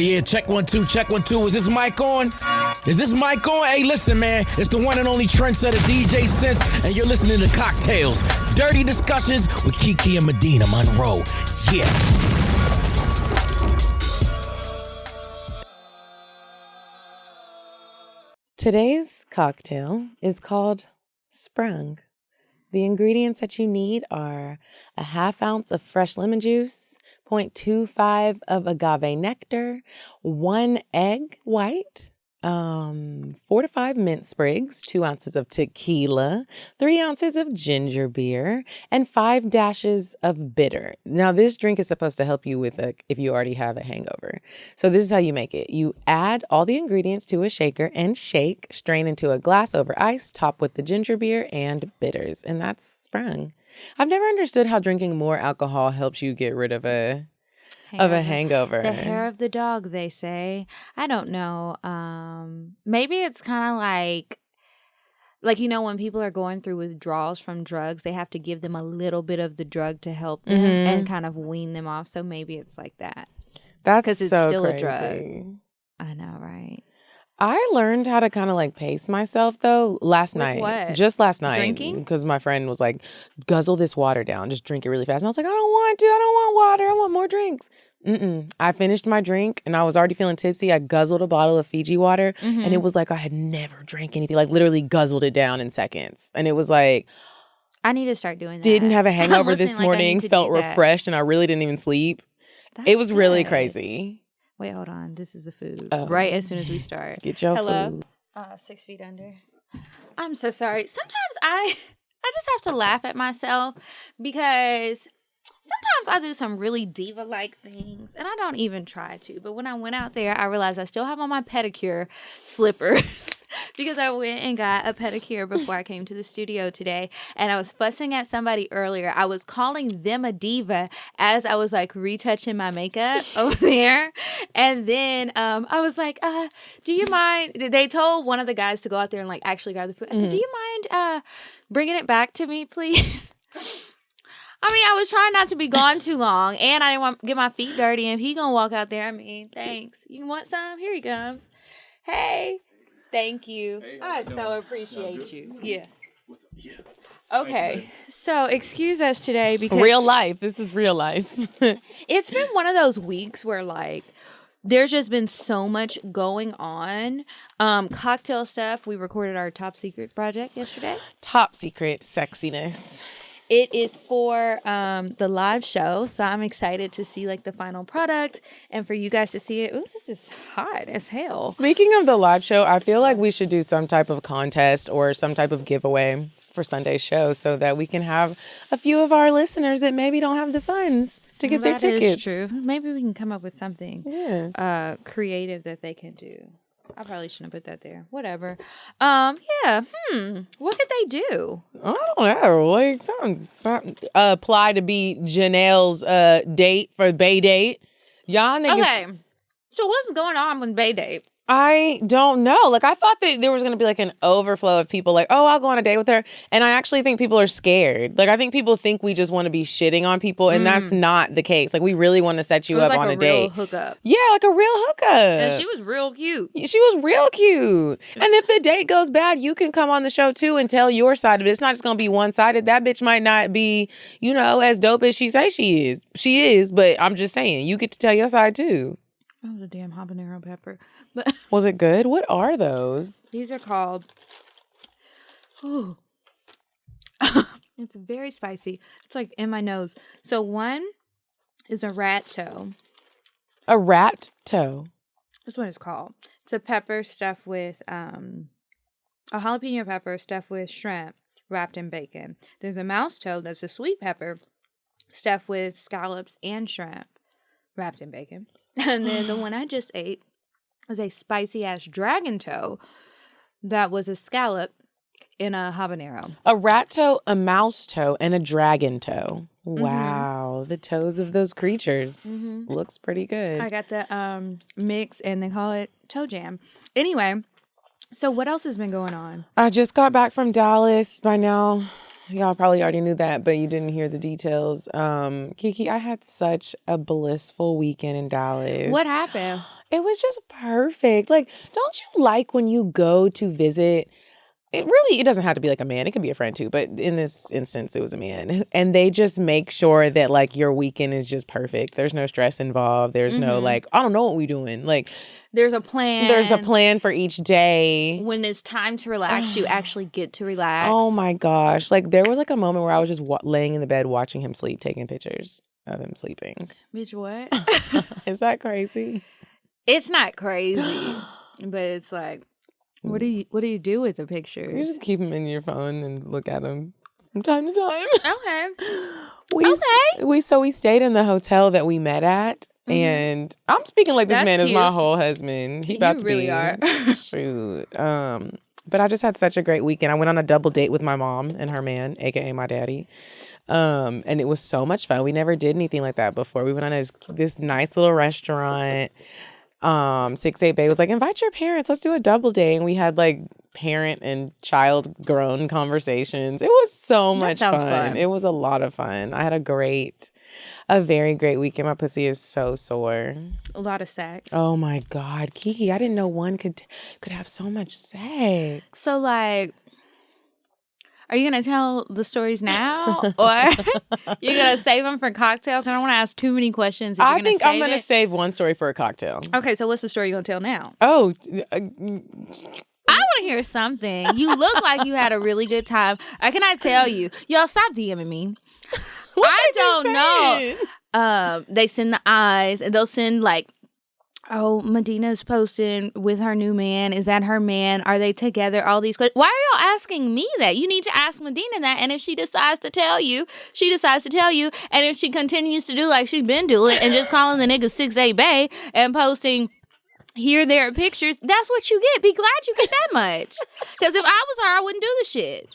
Yeah, check 1 2, check 1 2. Is this mic on? Is this mic on? Hey, listen, man. It's the one and only trendsetter DJ Sense, and you're listening to Cocktails. Dirty discussions with Kiki and Medina Monroe. Yeah. Today's cocktail is called Sprung. The ingredients that you need are a half ounce of fresh lemon juice, 0.25 of agave nectar, 1 egg white, 4 to 5 mint sprigs, 2 ounces of tequila, 3 ounces of ginger beer, and 5 dashes of bitter. Now, this drink is supposed to help you with if you already have a hangover. So this is how you make it. You add all the ingredients to a shaker and shake, strain into a glass over ice, top with the ginger beer and bitters, and that's Sprung. I've never understood how drinking more alcohol helps you get rid of a hangover. The hair of the dog, they say. I don't know. Maybe it's kind of like, you know, when people are going through withdrawals from drugs, they have to give them a little bit of the drug to help them and kind of wean them off. So maybe it's like that. That's because it's so still crazy. a drug. I know, right? I learned how to kind of like pace myself though last night. What? Just last night. Drinking? Because my friend was like, guzzle this water down. Just drink it really fast. And I was like, I don't want to. I don't want water. I want more drinks. I finished my drink and I was already feeling tipsy. I guzzled a bottle of Fiji water and it was like I had never drank anything. Like literally guzzled it down in seconds. And it was like, I need to start doing that. didn't have a hangover this like I morning. need to Felt do that. refreshed and I really didn't even sleep. That's It was really good. crazy. Wait, hold on. This is the food. Oh. Right as soon as we start. Get your Hello? food. 6 feet under. I'm so sorry. Sometimes I just have to laugh at myself because sometimes I do some really diva-like things and I don't even try to. But when I went out there, I realized I still have on my pedicure slippers because I went and got a pedicure before I came to the studio today. And I was fussing at somebody earlier. I was calling them a diva as I was like retouching my makeup over there. And then I was like, do you mind? They told one of the guys to go out there and like actually grab the food. I said, do you mind bringing it back to me, please? I mean, I was trying not to be gone too long, and I didn't want to get my feet dirty. And if he gonna walk out there, I mean, thanks. You want some? Here he comes. Hey, thank you. Hey, I so appreciate you. Yeah. What's up? Yeah. Okay, so excuse us today because Real life. This is real life. it's been one of those weeks where like there's just been so much going on. Cocktail stuff. We recorded our top secret project yesterday. Top secret sexiness. It is for the live show, so I'm excited to see like the final product and for you guys to see it. Ooh, this is hot as hell. Speaking of the live show, I feel like we should do some type of contest or some type of giveaway for Sunday's show so that we can have a few of our listeners that maybe don't have the funds to get their tickets. That is true. Maybe we can come up with something creative that they can do. I probably shouldn't have put that there. Whatever. What could they do? I don't know. Like something apply to be Janelle's date for Bay Date. Y'all niggas. Okay. So what's going on with Bay Date? I don't know. Like, I thought that there was going to be like an overflow of people like, oh, I'll go on a date with her. And I actually think people are scared. Like, I think people think we just want to be shitting on people. And that's not the case. Like, we really want to set you up like on a real date. Hookup. Yeah, like a real hookup. And she was real cute. She was real cute. And if the date goes bad, you can come on the show too and tell your side of it. It's not just going to be one-sided. That bitch might not be, you know, as dope as she says she is. She is, but I'm just saying, you get to tell your side too. That was a damn habanero pepper. But was it good? What are those? These are called... Ooh. It's very spicy. It's like in my nose. So one is a rat toe. A rat toe? That's what it's called. It's a pepper stuffed with... a jalapeno pepper stuffed with shrimp wrapped in bacon. There's a mouse toe that's a sweet pepper stuffed with scallops and shrimp wrapped in bacon. And then the one I just ate was a spicy-ass dragon toe that was a scallop in a habanero. A rat toe, a mouse toe, and a dragon toe. Wow. The toes of those creatures. Looks pretty good. I got the mix, and they call it toe jam. Anyway, so what else has been going on? I just got back from Dallas. By now, y'all probably already knew that, but you didn't hear the details. Kiki, I had such a blissful weekend in Dallas. What happened? It was just perfect. Like, don't you like when you go to visit? It doesn't have to be like a man. It could be a friend too. But in this instance, it was a man. And they just make sure that like your weekend is just perfect. There's no stress involved. There's no like, I don't know what we're doing. Like, there's a plan. There's a plan for each day. When it's time to relax, you actually get to relax. Oh my gosh. Like there was like a moment where I was just laying in the bed watching him sleep, taking pictures of him sleeping. Bitch, what? Is that crazy? It's not crazy, but it's like, what do you do with the pictures? You just keep them in your phone and look at them from time to time. Okay. We stayed in the hotel that we met at, and I'm speaking like this man is my whole husband. He about to really be. Are. Shoot. But I just had such a great weekend. I went on a double date with my mom and her man, aka my daddy. And it was so much fun. We never did anything like that before. We went on this nice little restaurant. 6-8 Bay was like, invite your parents, let's do a double date. And we had like parent and child grown conversations. It was so much fun. It was a lot of fun. I had a very great weekend. My pussy is so sore. A lot of sex. Oh my God, Kiki, I didn't know one could have so much sex. So like, are you going to tell the stories now? Or you're going to save them for cocktails? I don't want to ask too many questions. I think I'm going to save one story for a cocktail. Okay, so what's the story you're going to tell now? Oh, I want to hear something. You look like you had a really good time. Can I tell you? Y'all, stop DMing me. I don't know. They send the eyes, and they'll send like, oh, Medina's posting with her new man. Is that her man? Are they together? All these questions. Why are y'all asking me that? You need to ask Medina that. And if she decides to tell you, she decides to tell you. And if she continues to do like she's been doing and just calling the nigga 6-8 Bay and posting here, there pictures, that's what you get. Be glad you get that much. Because if I was her, I wouldn't do the shit.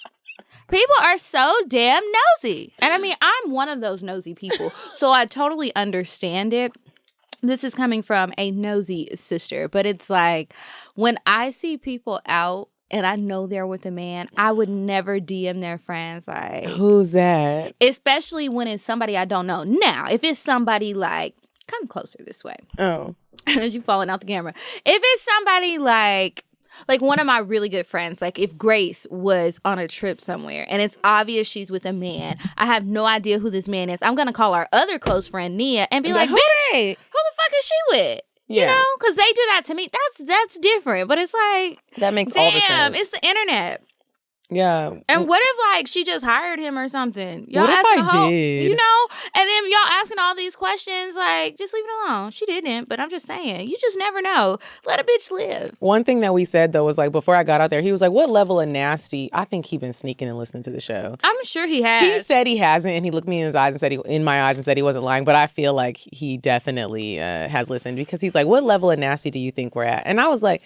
People are so damn nosy. And I mean, I'm one of those nosy people. So I totally understand it. This is coming from a nosy sister, but it's like when I see people out and I know they're with a man, I would never DM their friends like, who's that? Especially when it's somebody I don't know. Now, if it's somebody like, come closer this way. Oh. You falling out the camera. If it's somebody like one of my really good friends, like if Grace was on a trip somewhere and it's obvious she's with a man, I have no idea who this man is. I'm going to call our other close friend, Nia, and be like, bitch, who the fuck is she with? Yeah. You know, because they do that to me. That's different. But it's like, that makes all the sense. Damn, it's the internet. Yeah. And what if like she just hired him or something? Y'all what if asking I did? You know? And then y'all asking all these questions, like, just leave it alone. She didn't, but I'm just saying, you just never know. Let a bitch live. One thing that we said though was like, before I got out there, he was like, what level of nasty? I think he been sneaking and listening to the show. I'm sure he has. He said he hasn't, and he looked me in his eyes and said in my eyes and said he wasn't lying, but I feel like he definitely has listened, because he's like, what level of nasty do you think we're at? And I was like,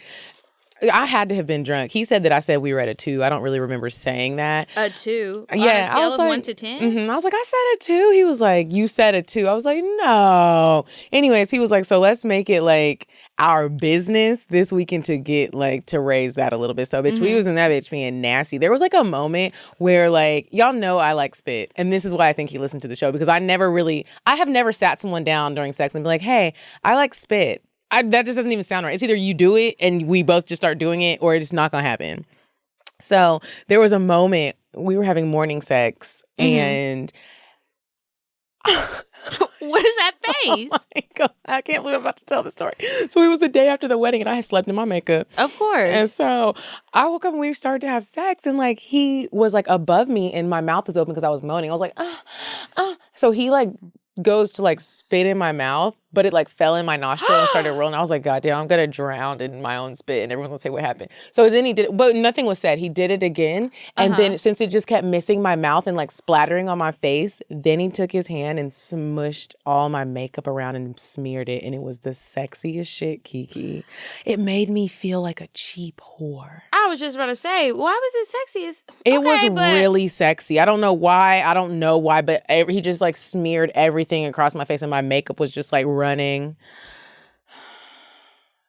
I had to have been drunk. He said that I said we were at a 2. I don't really remember saying that. A 2? Yeah. On a scale I was of like, 1 to 10? Mm-hmm. I was like, I said a 2. He was like, you said a 2. I was like, no. Anyways, he was like, so let's make it like our business this weekend to get like to raise that a little bit. So bitch, we was in that bitch being nasty. There was like a moment where like, y'all know I like spit. And this is why I think he listened to the show, because I have never sat someone down during sex and be like, hey, I like spit. That just doesn't even sound right. It's either you do it and we both just start doing it, or it's not going to happen. So there was a moment we were having morning sex and... What is that face? Oh my God. I can't believe I'm about to tell the story. So it was the day after the wedding and I had slept in my makeup. Of course. And so I woke up and we started to have sex, and like he was like above me and my mouth was open because I was moaning. I was like, So he like goes to like spit in my mouth, but it like fell in my nostril and started rolling. I was like, God damn, I'm gonna drown in my own spit, and everyone's gonna say what happened. So then he did it, but nothing was said. He did it again, and then since it just kept missing my mouth and like splattering on my face, then he took his hand and smushed all my makeup around and smeared it, and it was the sexiest shit, Kiki. It made me feel like a cheap whore. I was just about to say, why was it sexiest? It was really sexy. I don't know why, but he just like smeared everything across my face, and my makeup was just like running.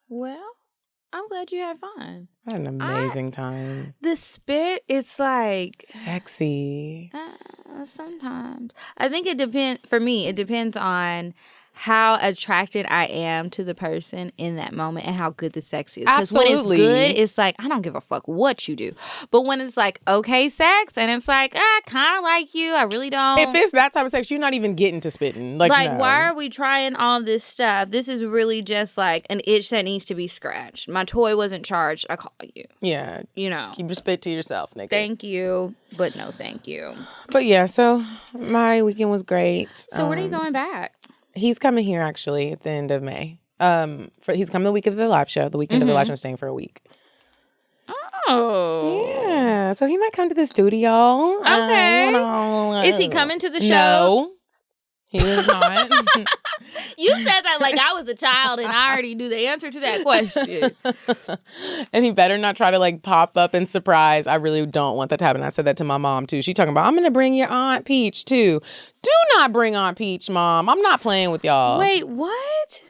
Well, I'm glad you had fun. I had an amazing time. The spit, it's like... sexy. Sometimes. I think it depends, for me, it depends on how attracted I am to the person in that moment and how good the sex is. Because when it's good, it's like, I don't give a fuck what you do. But when it's like, okay, sex, and it's like, I kind of like you, I really don't. If it's that type of sex, you're not even getting to spitting. Like no. Why are we trying all this stuff? This is really just like an itch that needs to be scratched. My toy wasn't charged. I call you. Yeah. You know. Keep your spit to yourself, nigga. Thank you, but no thank you. But yeah, so my weekend was great. So when are you going back? He's coming here actually at the end of May. He's coming the week of the live show. The weekend of the live show, I'm staying for a week. Oh. Yeah. So he might come to the studio. Okay. Is he coming to the show? No. He is not. You said that like I was a child and I already knew the answer to that question. And he better not try to like pop up and surprise. I really don't want that to happen. I said that to my mom too. She talking about, I'm going to bring your Aunt Peach too. Do not bring Aunt Peach, Mom. I'm not playing with y'all. Wait, what?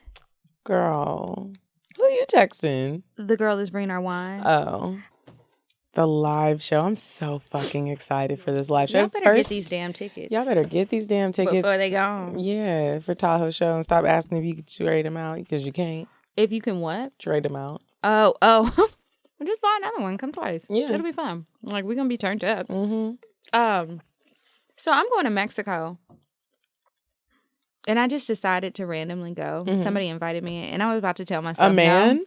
Girl, who are you texting? The girl that's bringing our wine. Oh. The live show. I'm so fucking excited for this live show. Y'all better get these damn tickets. Y'all better get these damn tickets. Before they gone. Yeah, for Tahoe show. And stop asking if you can trade them out because you can't. If you can what? Trade them out. Oh. Just buy another one. Come twice. Yeah. It'll be fun. Like, we're going to be turned up. Mm-hmm. So I'm going to Mexico. And I just decided to randomly go. Mm-hmm. Somebody invited me, and I was about to tell myself a man? No.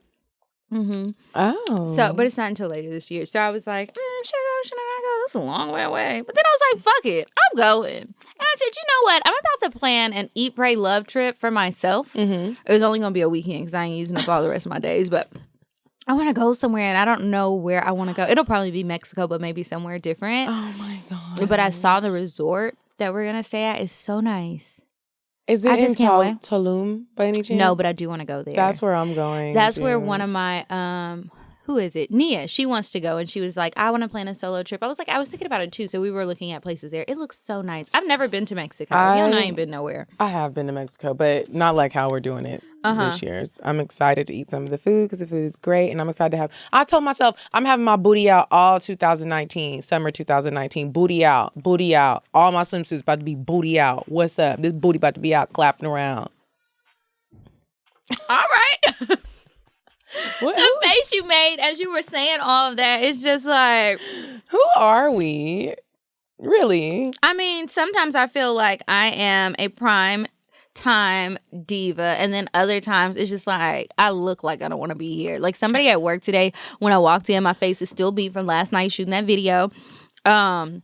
Mm-hmm. Oh. So, but it's not until later this year. So I was like, should I go? Should I not go? This is a long way away. But then I was like, fuck it. I'm going. And I said, you know what? I'm about to plan an Eat, Pray, Love trip for myself. Mm-hmm. It was only going to be a weekend because I ain't using up all the rest of my days. But I want to go somewhere, and I don't know where I want to go. It'll probably be Mexico, but maybe somewhere different. Oh, my God. But I saw the resort that we're going to stay at is so nice. Is it in Tulum by any chance? No, but I do want to go there. That's where I'm going. That's where one of my, who is it? Nia. She wants to go, and she was like, I want to plan a solo trip. I was thinking about it too, so we were looking at places there. It looks so nice. I've never been to Mexico. Y'all know I ain't been nowhere. I have been to Mexico, but not like how we're doing it this year. I'm excited to eat some of the food because the food is great, and I'm excited to I told myself I'm having my booty out all 2019, summer 2019. Booty out. All my swimsuits about to be booty out. What's up? This booty about to be out clapping around. All right. The face you made as you were saying all of that is just like, who are we? Really? I mean, sometimes I feel like I am a prime time diva, and then other times it's just like I look like I don't want to be here. Like somebody at work today, when I walked in, my face is still beat from last night shooting that video. And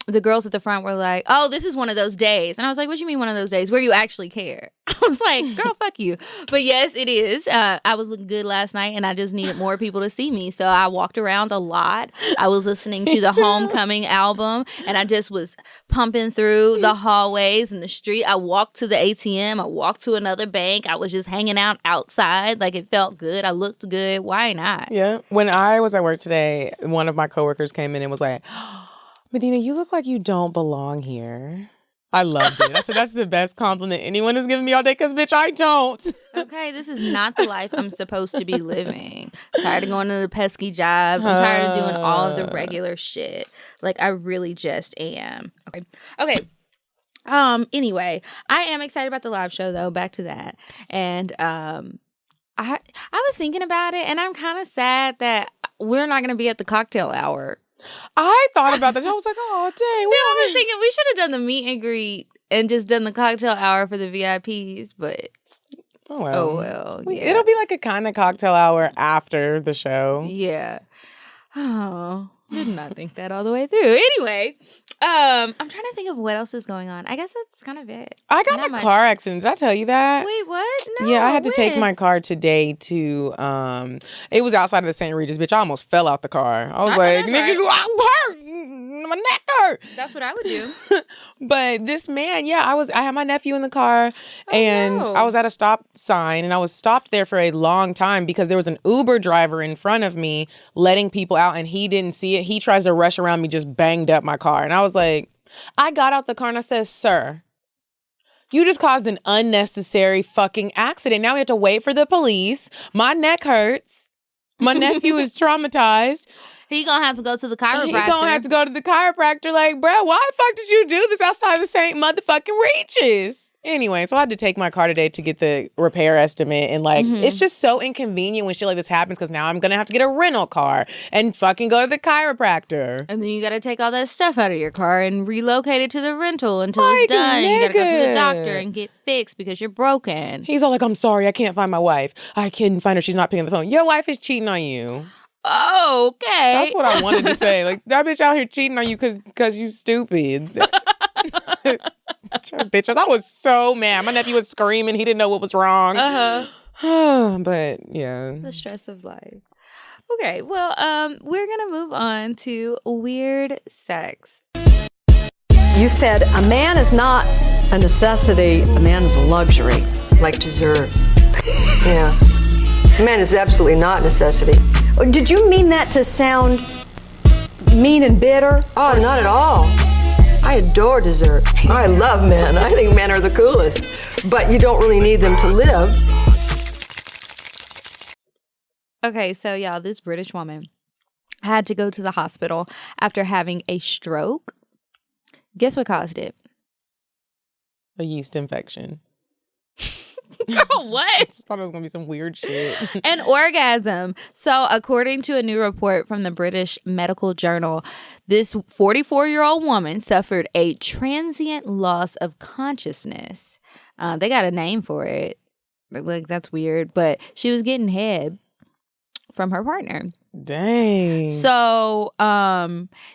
the girls at the front were like, oh, this is one of those days. And I was like, what do you mean one of those days where you actually care? I was like, girl, fuck you. But yes, it is. I was looking good last night, and I just needed more people to see me. So I walked around a lot. I was listening to the Homecoming album, and I just was pumping through the hallways and the street. I walked to the ATM. I walked to another bank. I was just hanging out outside. Like, it felt good. I looked good. Why not? Yeah. When I was at work today, one of my coworkers came in and was like, Medina, you look like you don't belong here. I loved it. I said, that's the best compliment anyone has given me all day because, bitch, I don't. Okay, this is not the life I'm supposed to be living. Tired of going to the pesky jobs. I'm tired of doing all of the regular shit. Like, I really just am. Okay. Anyway, I am excited about the live show, though. Back to that. And I was thinking about it, and I'm kind of sad that we're not going to be at the cocktail hour. I thought about that. I was like, oh, dang. I was thinking we should have done the meet and greet and just done the cocktail hour for the VIPs, but oh well. Yeah. It'll be like a kind of cocktail hour after the show. Yeah. Oh, did not think that all the way through. Anyway, I'm trying to think of what else is going on. I guess that's kind of it. I got in a car accident. Did I tell you that? Wait, what? No. Yeah, I had to take my car today to, it was outside of the St. Regis, bitch. I almost fell out the car. I was like, nigga, I'm hurt. My neck hurt. That's what I would do. But this man, I had my nephew in the car, and I was at a stop sign, and I was stopped there for a long time because there was an Uber driver in front of me letting people out, and he didn't see it. He tries to rush around me, just banged up my car. And I was like, I got out the car and I said, sir, you just caused an unnecessary fucking accident. Now we have to wait for the police. My neck hurts. My nephew is traumatized. He gonna have to go to the chiropractor. He gonna have to go to the chiropractor. Like, bro, why the fuck did you do this outside the same motherfucking reaches? Anyway, so I had to take my car today to get the repair estimate. And like, it's just so inconvenient when shit like this happens because now I'm gonna have to get a rental car and fucking go to the chiropractor. And then you gotta take all that stuff out of your car and relocate it to the rental until it's done. And you gotta go to the doctor and get fixed because you're broken. He's all like, I'm sorry, I can't find my wife. I can't find her. She's not picking up the phone. Your wife is cheating on you. Oh, okay. That's what I wanted to say. Like, that bitch out here cheating on you because you stupid. Bitch, I was so mad. My nephew was screaming. He didn't know what was wrong. But, yeah. The stress of life. Okay, well, we're going to move on to weird sex. You said a man is not a necessity, a man is a luxury. Like dessert. Yeah. A man is absolutely not a necessity. Did you mean that to sound mean and bitter? Oh, not at all. I adore dessert. I love men. I think men are the coolest. But you don't really need them to live. Okay, so y'all, this British woman had to go to the hospital after having a stroke. Guess what caused it? A yeast infection. What? I just thought it was going to be some weird shit. An orgasm. So, according to a new report from the British Medical Journal, this 44-year-old woman suffered a transient loss of consciousness. They got a name for it. Like, that's weird. But she was getting head from her partner. Dang. So,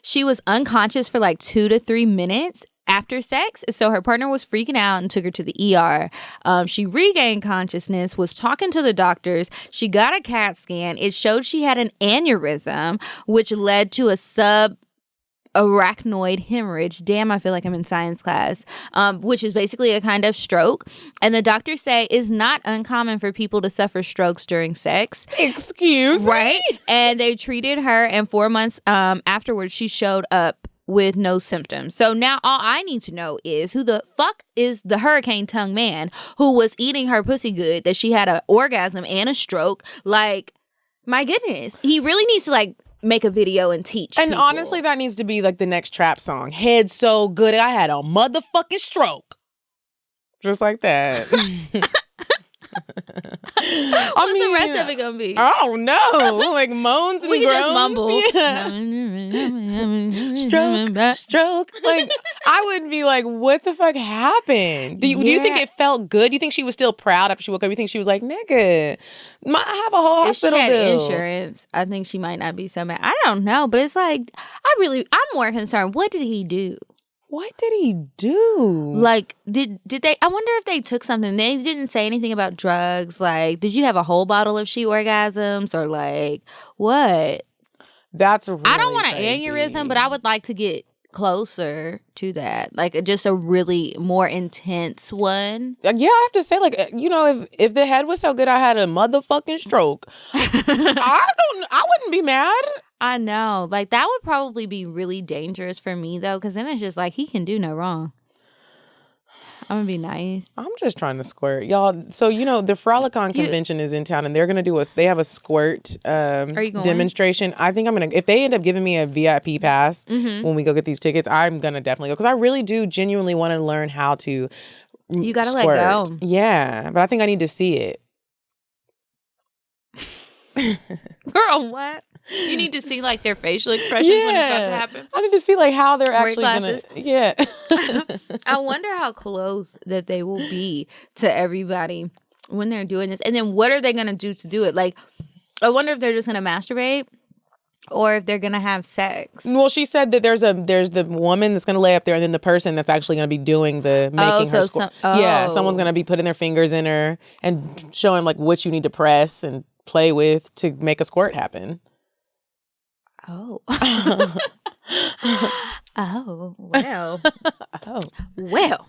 she was unconscious for like 2 to 3 minutes after sex. So her partner was freaking out and took her to the ER. She regained consciousness, was talking to the doctors. She got a CAT scan. It showed she had an aneurysm, which led to a subarachnoid hemorrhage. Damn, I feel like I'm in science class, which is basically a kind of stroke. And the doctors say it's not uncommon for people to suffer strokes during sex. Excuse me? Me? And they treated her, and 4 months afterwards, she showed up with no symptoms. So now all I need to know is who the fuck is the hurricane tongue man who was eating her pussy good that she had an orgasm and a stroke. Like, my goodness. He really needs to like make a video and teach And people. honestly, that needs to be like the next trap song. Head so good, I had a motherfucking stroke. Just like that. What's the rest of it gonna be? I don't know. Like moans and we groans. can just mumble. Yeah. Stroke. Like, I would be like, what the fuck happened? Do you think it felt good? Do you think she was still proud after she woke up? You think she was like, nigga, I have a whole If she hospital had bill. insurance, I think she might not be so mad. I don't know, but it's like, I'm more concerned. What did he do? What did he do? Like, did they? I wonder if they took something. They didn't say anything about drugs. Like, did you have a whole bottle of she orgasms or like what? That's really I don't want an crazy. aneurysm, but I would like to get closer to that. Like, just a really more intense one. Yeah, I have to say, like, you know, if the head was so good, I had a motherfucking stroke. I wouldn't be mad. I know. Like, that would probably be really dangerous for me, though, because then it's just like, he can do no wrong. I'm going to be nice. I'm just trying to squirt. Y'all, so, you know, the Frolicon convention is in town, and they're going to do they have a squirt Are you going? demonstration. I think I'm going to, if they end up giving me a VIP pass when we go get these tickets, I'm going to definitely go, because I really do genuinely want to learn how to You got to squirt. let go. Yeah, but I think I need to see it. Girl, what? You need to see like their facial expressions when it's about to happen. I need to see like how they're actually glasses. gonna. Yeah. I wonder how close that they will be to everybody when they're doing this, and then what are they gonna do to do it? Like, I wonder if they're just gonna masturbate or if they're gonna have sex. Well, she said that there's the woman that's gonna lay up there, and then the person that's actually gonna be doing the making her squirt. Yeah, someone's gonna be putting their fingers in her and showing like what you need to press and play with to make a squirt happen. Oh. Oh, well. Well.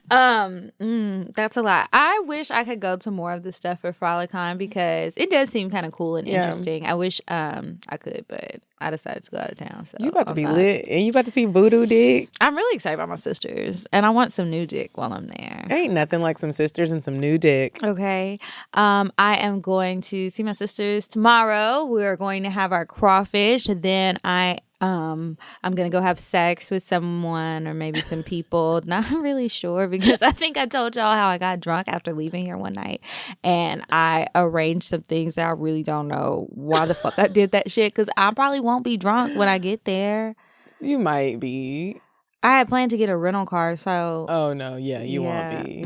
That's a lot. I wish I could go to more of the stuff for Frolicon because it does seem kind of cool and interesting. I wish I could, but I decided to go out of town. So you about to be lit, and you about to see voodoo dick. I'm really excited about my sisters, and I want some new dick while I'm there. there. Ain't nothing like some sisters and some new dick. Okay. I am going to see my sisters tomorrow. We're going to have our crawfish. Then I'm gonna go have sex with someone or maybe some people. Not really sure because I think I told y'all how I got drunk after leaving here one night, and I arranged some things that I really don't know why the fuck I did that shit. Because I probably won't be drunk when I get there. You might be. I had planned to get a rental car, so Oh no, yeah, you won't be.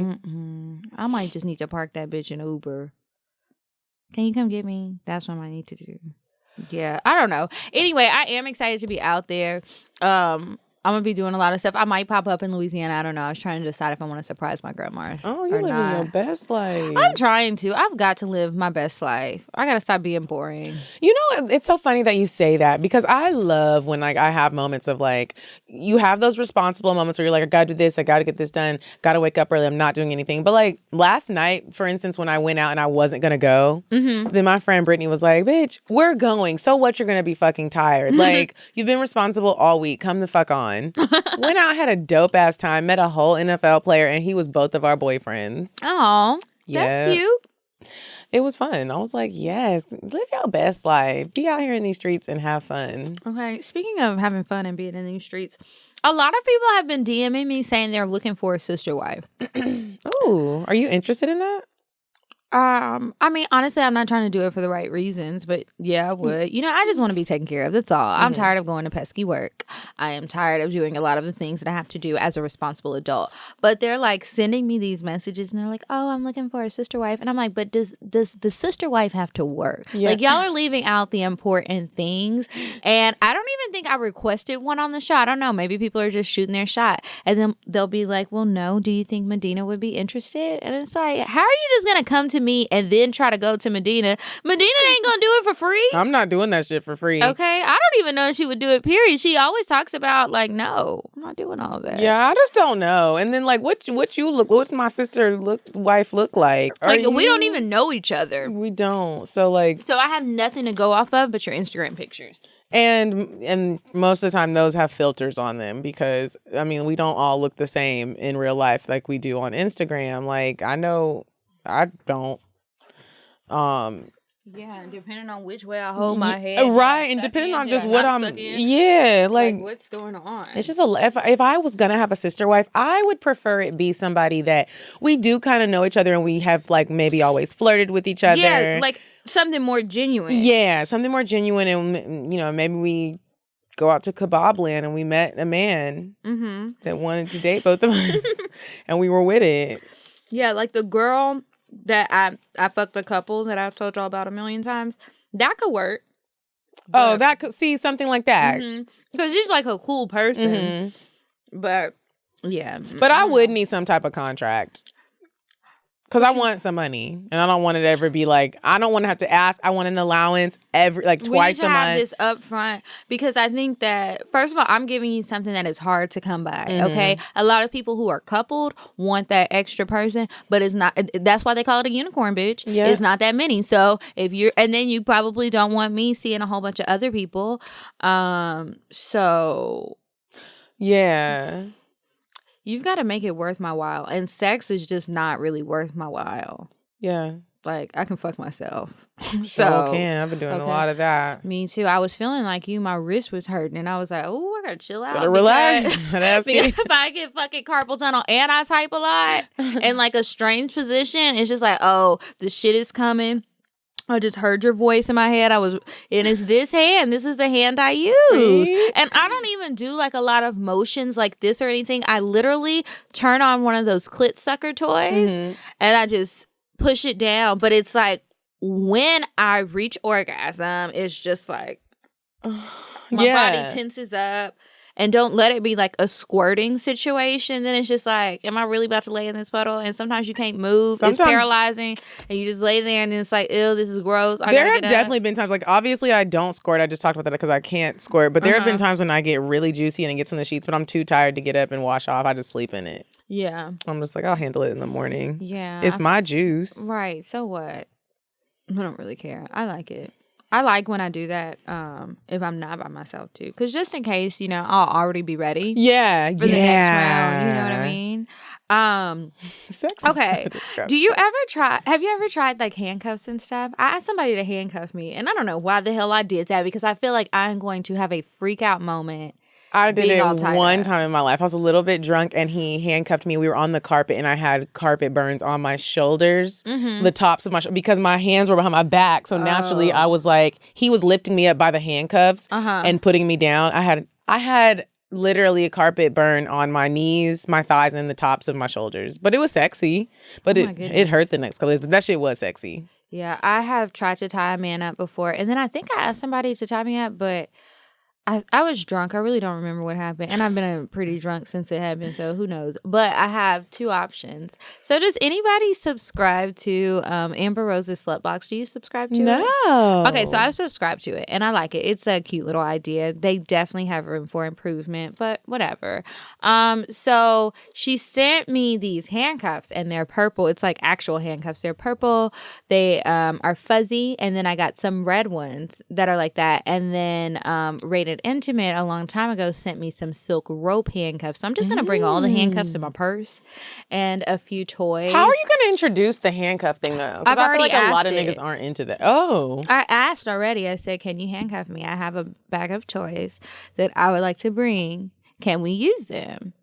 I might just need to park that bitch in Uber. Can you come get me? That's what I might need to do. Yeah, I don't know. Anyway, I am excited to be out there. I'm going to be doing a lot of stuff. I might pop up in Louisiana. I don't know. I was trying to decide if I want to surprise my grandmas. Oh, you're living your best life. I'm trying to. I've got to live my best life. I got to stop being boring. You know, it's so funny that you say that because I love when like I have moments of like, you have those responsible moments where you're like, I got to do this. I got to get this done. Got to wake up early. I'm not doing anything. But like last night, for instance, when I went out and I wasn't going to go, then my friend Brittany was like, bitch, we're going. So what? You're going to be fucking tired. Like you've been responsible all week. Come the fuck on. Went out, had a dope ass time, met a whole NFL player, and he was both of our boyfriends. Oh, that's cute. It was fun. I was like, yes, live your best life. Be out here in these streets and have fun. Okay, speaking of having fun and being in these streets, a lot of people have been DMing me saying they're looking for a sister wife. Oh, are you interested in that? I mean, honestly, I'm not trying to do it for the right reasons, but yeah, I would. You know, I just want to be taken care of. That's all. I'm tired of going to pesky work. I am tired of doing a lot of the things that I have to do as a responsible adult. But they're like sending me these messages and they're like, oh, I'm looking for a sister wife. And I'm like, but does the sister wife have to work? Yeah. Like, y'all are leaving out the important things. And I don't even think I requested one on the show. I don't know. Maybe people are just shooting their shot. And then they'll be like, well, no, do you think Medina would be interested? And it's like, how are you just going to come to me and then try to go to Medina? Medina ain't gonna do it for free. I'm not doing that shit for free. Okay, I don't even know if she would do it, period. She always talks about like, no, I'm not doing all that. Yeah, I just don't know. And then like what's my sister wife look like? Like we don't even know each other. We don't. So I have nothing to go off of but your Instagram pictures. And most of the time those have filters on them because I mean we don't all look the same in real life like we do on Instagram. Like I know I don't. Yeah, depending on which way I hold my head, right, and depending on just what I'm, like what's going on. It's just if I was gonna have a sister wife, I would prefer it be somebody that we do kind of know each other and we have like maybe always flirted with each other. Yeah, like something more genuine. Yeah, something more genuine, and you know maybe we go out to Kebab Land and we met a man that wanted to date both of us, and we were with it. Yeah, like the girl that I fucked the couple that I've told y'all about a million times. That could work. Oh, that could see something like that. Because she's like a cool person. But yeah. But I would need some type of contract. Because I want some money, and I don't want it to ever be like, I don't want to have to ask. I want an allowance twice a month. We need to have this up front because I think that, first of all, I'm giving you something that is hard to come by, okay? A lot of people who are coupled want that extra person, but it's not. That's why they call it a unicorn, bitch. Yeah. It's not that many. So if you're, and then you probably don't want me seeing a whole bunch of other people. So. Yeah. You've got to make it worth my while. And sex is just not really worth my while. Yeah. Like, I can fuck myself. So can. I've been doing a lot of that. Me too. I was feeling like my wrist was hurting. And I was like, oh, I got to chill out. Better relax. Because if I get fucking carpal tunnel and I type a lot in like a strange position, it's just like, oh, the shit is coming. I just heard your voice in my head. And it's this hand. This is the hand I use. See? And I don't even do like a lot of motions like this or anything. I literally turn on one of those clit sucker toys and I just push it down. But it's like when I reach orgasm, it's just like my body tenses up. And don't let it be like a squirting situation. Then it's just like, am I really about to lay in this puddle? And sometimes you can't move. It's paralyzing. And you just lay there and then it's like, ew, this is gross. There have definitely been times, like obviously I don't squirt. I just talked about that because I can't squirt. But there have been times when I get really juicy and it gets in the sheets, but I'm too tired to get up and wash off. I just sleep in it. Yeah. I'm just like, I'll handle it in the morning. Yeah. It's my juice. Right. So what? I don't really care. I like it. I like when I do that if I'm not by myself too. Because just in case, I'll already be ready. Yeah. For the next round. You know what I mean? brain. Sex is Okay. so disgusting. Have you ever tried like handcuffs and stuff? I asked somebody to handcuff me, and I don't know why the hell I did that, because I feel like I'm going to have a freak out moment. I did being it all tied one up. time in my life. I was a little bit drunk and he handcuffed me. We were on the carpet and I had carpet burns on my shoulders, the tops of my because my hands were behind my back. So naturally I was like, he was lifting me up by the handcuffs and putting me down. I had literally a carpet burn on my knees, my thighs, and the tops of my shoulders. But it was sexy. But it hurt the next couple days. But that shit was sexy. Yeah, I have tried to tie a man up before, and then I think I asked somebody to tie me up, but I was drunk. I really don't remember what happened. And I've been pretty drunk since it happened, so who knows. But I have two options. So does anybody subscribe to Amber Rose's Slutbox? Do you subscribe to it? No. Okay, so I subscribe to it, and I like it. It's a cute little idea. They definitely have room for improvement, but whatever. So she sent me these handcuffs, and they're purple. It's like actual handcuffs. They're purple. They are fuzzy, and then I got some red ones that are like that. And then Rated Intimate a long time ago sent me some silk rope handcuffs. So I'm just going to bring all the handcuffs in my purse and a few toys. How are you going to introduce the handcuff thing, though? I've already I feel like a lot of asked niggas aren't into that. Oh. I asked already. I said, can you handcuff me? I have a bag of toys that I would like to bring. Can we use them?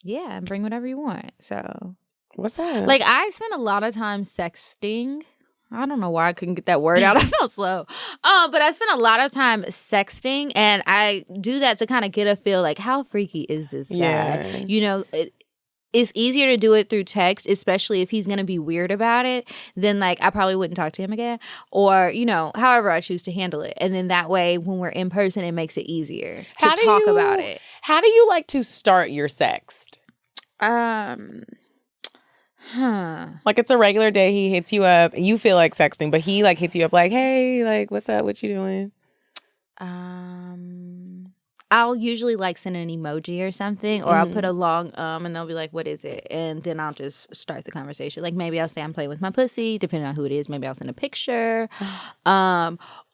Yeah, bring whatever you want. So, what's that? like, I spent a lot of time sexting. I don't know why I couldn't get that word out. I felt slow. But I spent a lot of time sexting, and I do that to kind of get a feel like, how freaky is this guy? Yeah. You know, it's easier to do it through text, especially if he's going to be weird about it. Then, like, I probably wouldn't talk to him again. Or, you know, however I choose to handle it. And then that way, when we're in person, it makes it easier to talk about it. How do you like to start your sext? Like, it's a regular day, he hits you up, you feel like sexting, but he like hits you up like, hey, like, what's up, what you doing? I'll usually like send an emoji or something, or I'll put a long and they'll be like, what is it? And then I'll just start the conversation. Like, maybe I'll say I'm playing with my pussy, depending on who it is. Maybe I'll send a picture.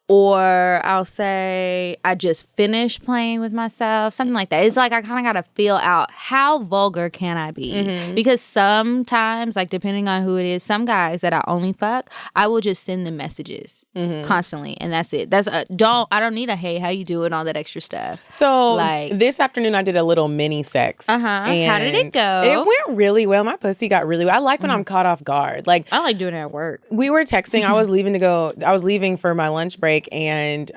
Or I'll say I just finished playing with myself, something like that. It's like I kind of got to feel out how vulgar can I be? Because sometimes, like, depending on who it is, some guys that I only fuck, I will just send them messages constantly, and that's it. I don't need a hey, how you doing, all that extra stuff. So like, this afternoon I did a little mini sex. How did it go? It went really well. My pussy got really well. I like when I'm caught off guard. Like, I like doing it at work. We were texting. I was leaving for my lunch break, and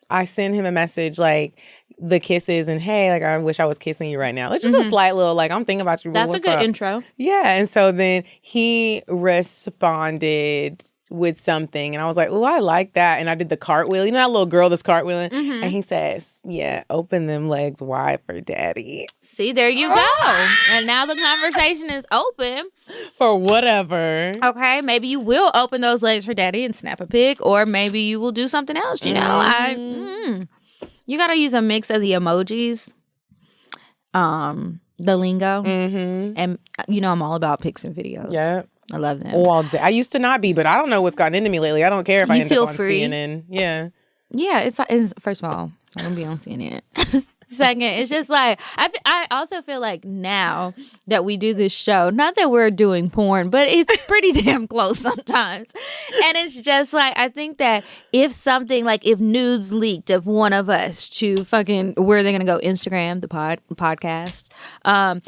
I sent him a message like the kisses and hey, like, I wish I was kissing you right now. It's just a slight little like, I'm thinking about you. That's a good intro. Yeah, and so then he responded with something, and I was like, oh, I like that. And I did the cartwheel. You know that little girl that's cartwheeling? And he says, yeah, open them legs wide for daddy. See, there you go. And now the conversation is open. For whatever. Okay, maybe you will open those legs for daddy and snap a pic, or maybe you will do something else, you know? You got to use a mix of the emojis, the lingo, and, you know, I'm all about pics and videos. Yeah. I love them. All day. I used to not be, but I don't know what's gotten into me lately. I don't care if I end up on CNN. Yeah. Yeah, it's first of all, I don't be on CNN. Second, it's just like, I also feel like now that we do this show, not that we're doing porn, but it's pretty damn close sometimes. And it's just like, I think that if something, like if nudes leaked of one of us to fucking, where are they going to go? Instagram, the podcast. I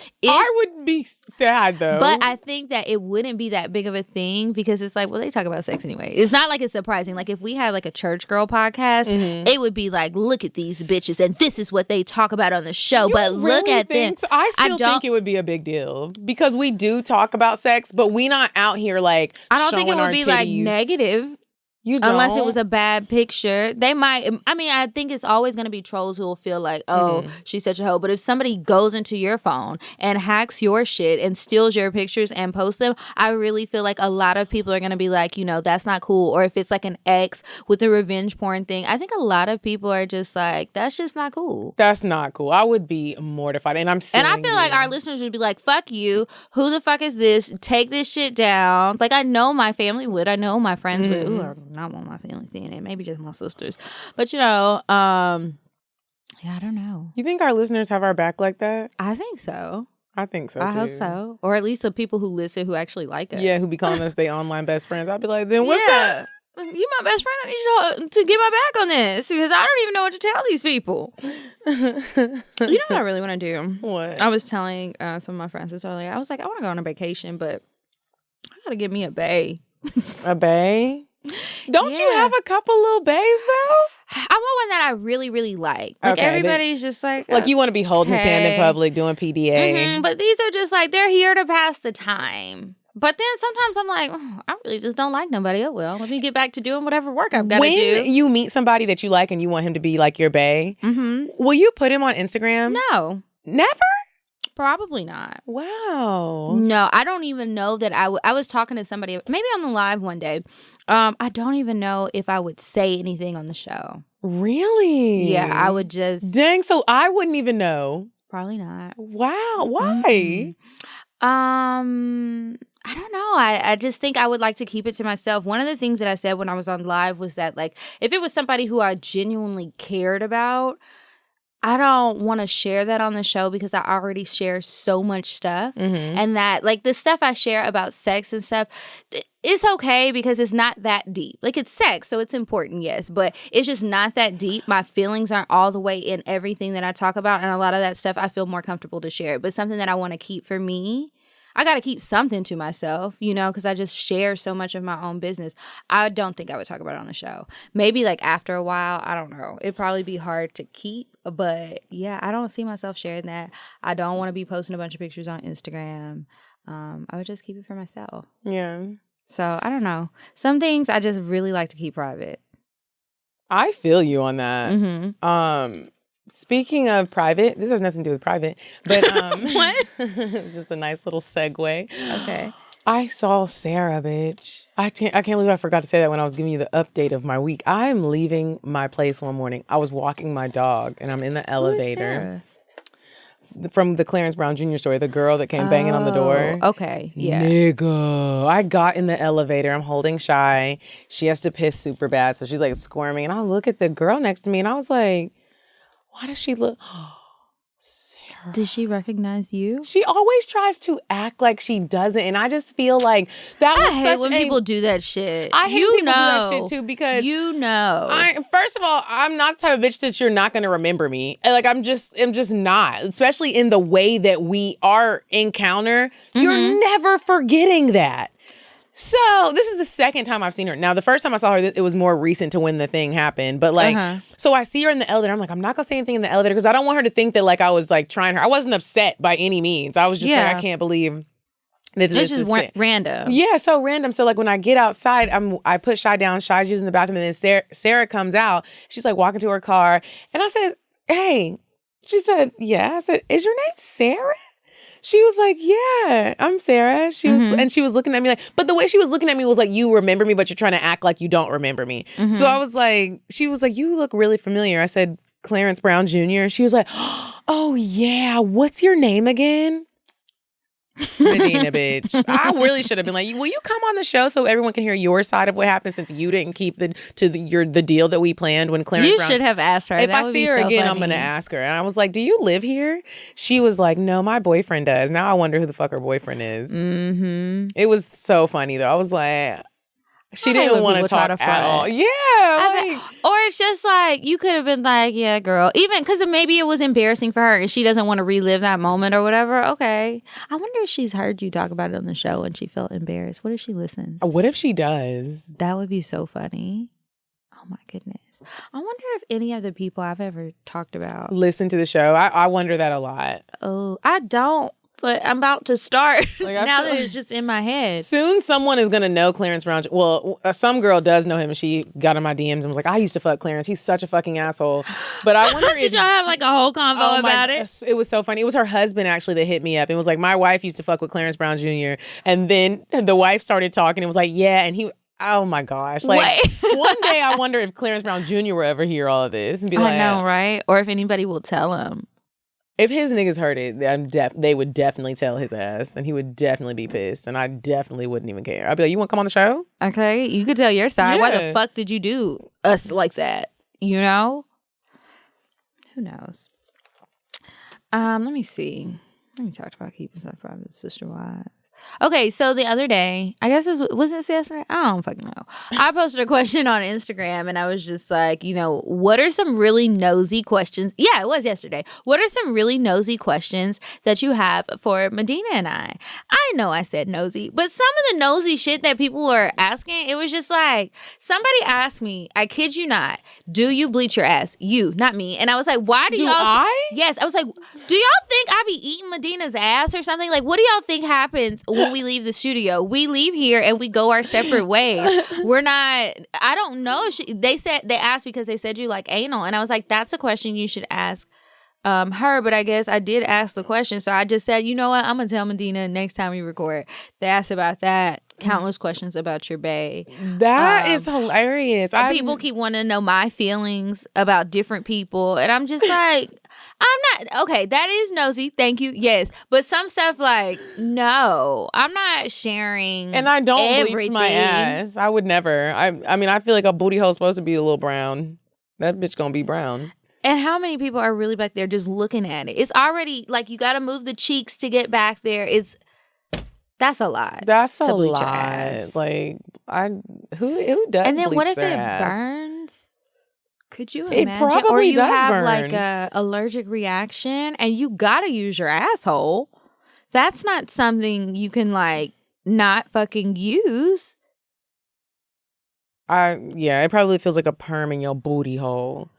would be sad though. But I think that it wouldn't be that big of a thing because it's like, well, they talk about sex anyway. It's not like it's surprising. Like if we had like a church girl podcast, it would be like, look at these bitches and this is what they talk about on the show. But look at them. I still think it would be a big deal because we do talk about sex, but we not out here like I don't think it would be titties. like negative. You don't? Unless it was a bad picture. They might, I mean, I think it's always going to be trolls who will feel like, oh, she's such a hoe. But if somebody goes into your phone and hacks your shit and steals your pictures and posts them, I really feel like a lot of people are going to be like, you know, that's not cool. Or if it's like an ex with a revenge porn thing, I think a lot of people are just like, that's just not cool. That's not cool. I would be mortified. And I'm suing And I feel like our listeners would be like, fuck you. Who the fuck is this? Take this shit down. Like, I know my family would. I know my friends would. Ooh, I do not want my family seeing it. Maybe just my sisters. But, you know, yeah, I don't know. You think our listeners have our back like that? I think so. I think so, I too. hope so. Or at least the people who listen who actually like us. Yeah, who be calling us their online best friends. I'd be like, then what's that? You my best friend. I need you to get my back on this because I don't even know what to tell these people. You know what I really want to do? What? I was telling some of my friends this earlier. I was like, I want to go on a vacation, but I got to get me a bae. A bae? Don't you have a couple little baes, though? I want one that I really, really like. Like, Okay, everybody's just like... Like, you want to be holding his hand in okay. public, doing PDA. But these are just like, they're here to pass the time. But then sometimes I'm like, I really just don't like nobody. Oh, well, let me get back to doing whatever work I've got to do. When you meet somebody that you like and you want him to be like your bae, will you put him on Instagram? No. Never? Probably not. Wow. No, I don't even know that I was talking to somebody, maybe on the live one day. I don't even know if I would say anything on the show. Really? Yeah, I would just... Dang, so I wouldn't even know. Probably not. Wow. Why? I don't know. I just think I would like to keep it to myself. One of the things that I said when I was on live was that, like, if it was somebody who I genuinely cared about, I don't want to share that on the show because I already share so much stuff. And that, like, the stuff I share about sex and stuff, it's okay because it's not that deep. Like, it's sex, so it's important, yes, but it's just not that deep. My feelings aren't all the way in everything that I talk about, and a lot of that stuff I feel more comfortable to share. But something that I want to keep for me, I got to keep something to myself, you know, because I just share so much of my own business. I don't think I would talk about it on the show. Maybe, like, after a while, I don't know. It'd probably be hard to keep, but yeah, I don't see myself sharing that. I don't want to be posting a bunch of pictures on Instagram. I would just keep it for myself. Yeah. So, I don't know. Some things I just really like to keep private. I feel you on that. Speaking of private, this has nothing to do with private, but What? just a nice little segue. Okay. I saw Sarah, bitch. I can't believe I forgot to say that when I was giving you the update of my week. I'm leaving my place one morning. I was walking my dog and I'm in the elevator. From the Clarence Brown Jr. story, the girl that came banging on the door. Okay, yeah. Nigga. I got in the elevator. I'm holding Shy. She has to piss super bad, so she's like squirming. And I look at the girl next to me and I was like, why does she look... Sarah. Did she recognize you? She always tries to act like she doesn't, and I just feel like that was I hate such when people do that shit. I hate when people do that shit too because first of all, I'm not the type of bitch that you're not going to remember me. Like I'm just not, especially in the way that we are encounter. You're never forgetting that. So this is the second time I've seen her. Now, the first time I saw her, it was more recent to when the thing happened. But like, so I see her in the elevator. I'm like, I'm not going to say anything in the elevator because I don't want her to think that like I was like trying her. I wasn't upset by any means. I was just like, I can't believe that this is random. Yeah, so random. So like when I get outside, I put Shy down. Shy's using the bathroom. And then Sarah comes out. She's like walking to her car. And I said, hey. She said, yeah. I said, is your name Sarah? She was like, yeah, I'm Sarah. She was, and she was looking at me like, but the way she was looking at me was like, you remember me, but you're trying to act like you don't remember me. So I was like, she was like, you look really familiar. I said, Clarence Brown Jr. She was like, oh yeah, what's your name again? Medina, bitch. I really should have been like, will you come on the show so everyone can hear your side of what happened since you didn't keep the deal that we planned when Clarence Brown. You should have asked her. If that I see her again, I'm gonna ask her. And I was like, do you live here? She was like, no, my boyfriend does. Now I wonder who the fuck her boyfriend is. It was so funny though. I was like, she didn't want to talk at all. Yeah. Or it's just like, you could have been like, yeah, girl. Even because maybe it was embarrassing for her and she doesn't want to relive that moment or whatever. Okay. I wonder if she's heard you talk about it on the show and she felt embarrassed. What if she listens? What if she does? That would be so funny. Oh my goodness. I wonder if any of the people I've ever talked about listen to the show. I wonder that a lot. Oh, I don't. But I'm about to start like, now that it's just in my head. Soon someone is going to know Clarence Brown. Well, some girl does know him and she got in my DMs and was like, I used to fuck Clarence. He's such a fucking asshole. But I wonder Did y'all have like a whole convo about it? It was so funny. It was her husband actually that hit me up. It was like, my wife used to fuck with Clarence Brown Jr. And then the wife started talking and was like, yeah. And he... Oh my gosh. Like one day I wonder if Clarence Brown Jr. will ever hear all of this and be like, I know, right? Or if anybody will tell him. If his niggas heard it, they would definitely tell his ass, and he would definitely be pissed, and I definitely wouldn't even care. I'd be like, you want to come on the show? Okay, you could tell your side. Yeah. Why the fuck did you do us like that? You know? Who knows? Let me see. We talked about keeping stuff private, sister wives. Okay, so the other day, I guess was this yesterday? I don't fucking know. I posted a question on Instagram and I was just like, what are some really nosy questions? Yeah, it was yesterday. What are some really nosy questions that you have for Medina and I? I know I said nosy, but some of the nosy shit that people were asking, it was just like, somebody asked me, I kid you not, do you bleach your ass? You, not me. And I was like, why do y'all? Yes, I was like, do y'all think I be eating Medina's ass or something? Like, what do y'all think happens when we leave the studio? We leave here and we go our separate ways. We're not, I don't know. They asked because they said you like anal. And I was like, that's a question you should ask her. But I guess I did ask the question. So I just said, you know what? I'm going to tell Medina next time we record. They asked about that. Countless questions about your bae. That is hilarious. People keep wanting to know my feelings about different people. And I'm just like, I'm not, okay, that is nosy. Thank you. Yes. But some stuff like, no, I'm not sharing. And I don't everything. bleach my ass. I would never. I mean, I feel like a booty hole is supposed to be a little brown. That bitch gonna be brown. And how many people are really back there just looking at it? It's already like you got to move the cheeks to get back there. That's a lot. That's a bleach lot. Your ass. Like who does? And then bleach what if their it ass? burns? Could you It imagine? probably or you does have burn. like a allergic reaction, and you gotta use your asshole. That's not something you can like not fucking use. It probably feels like a perm in your booty hole.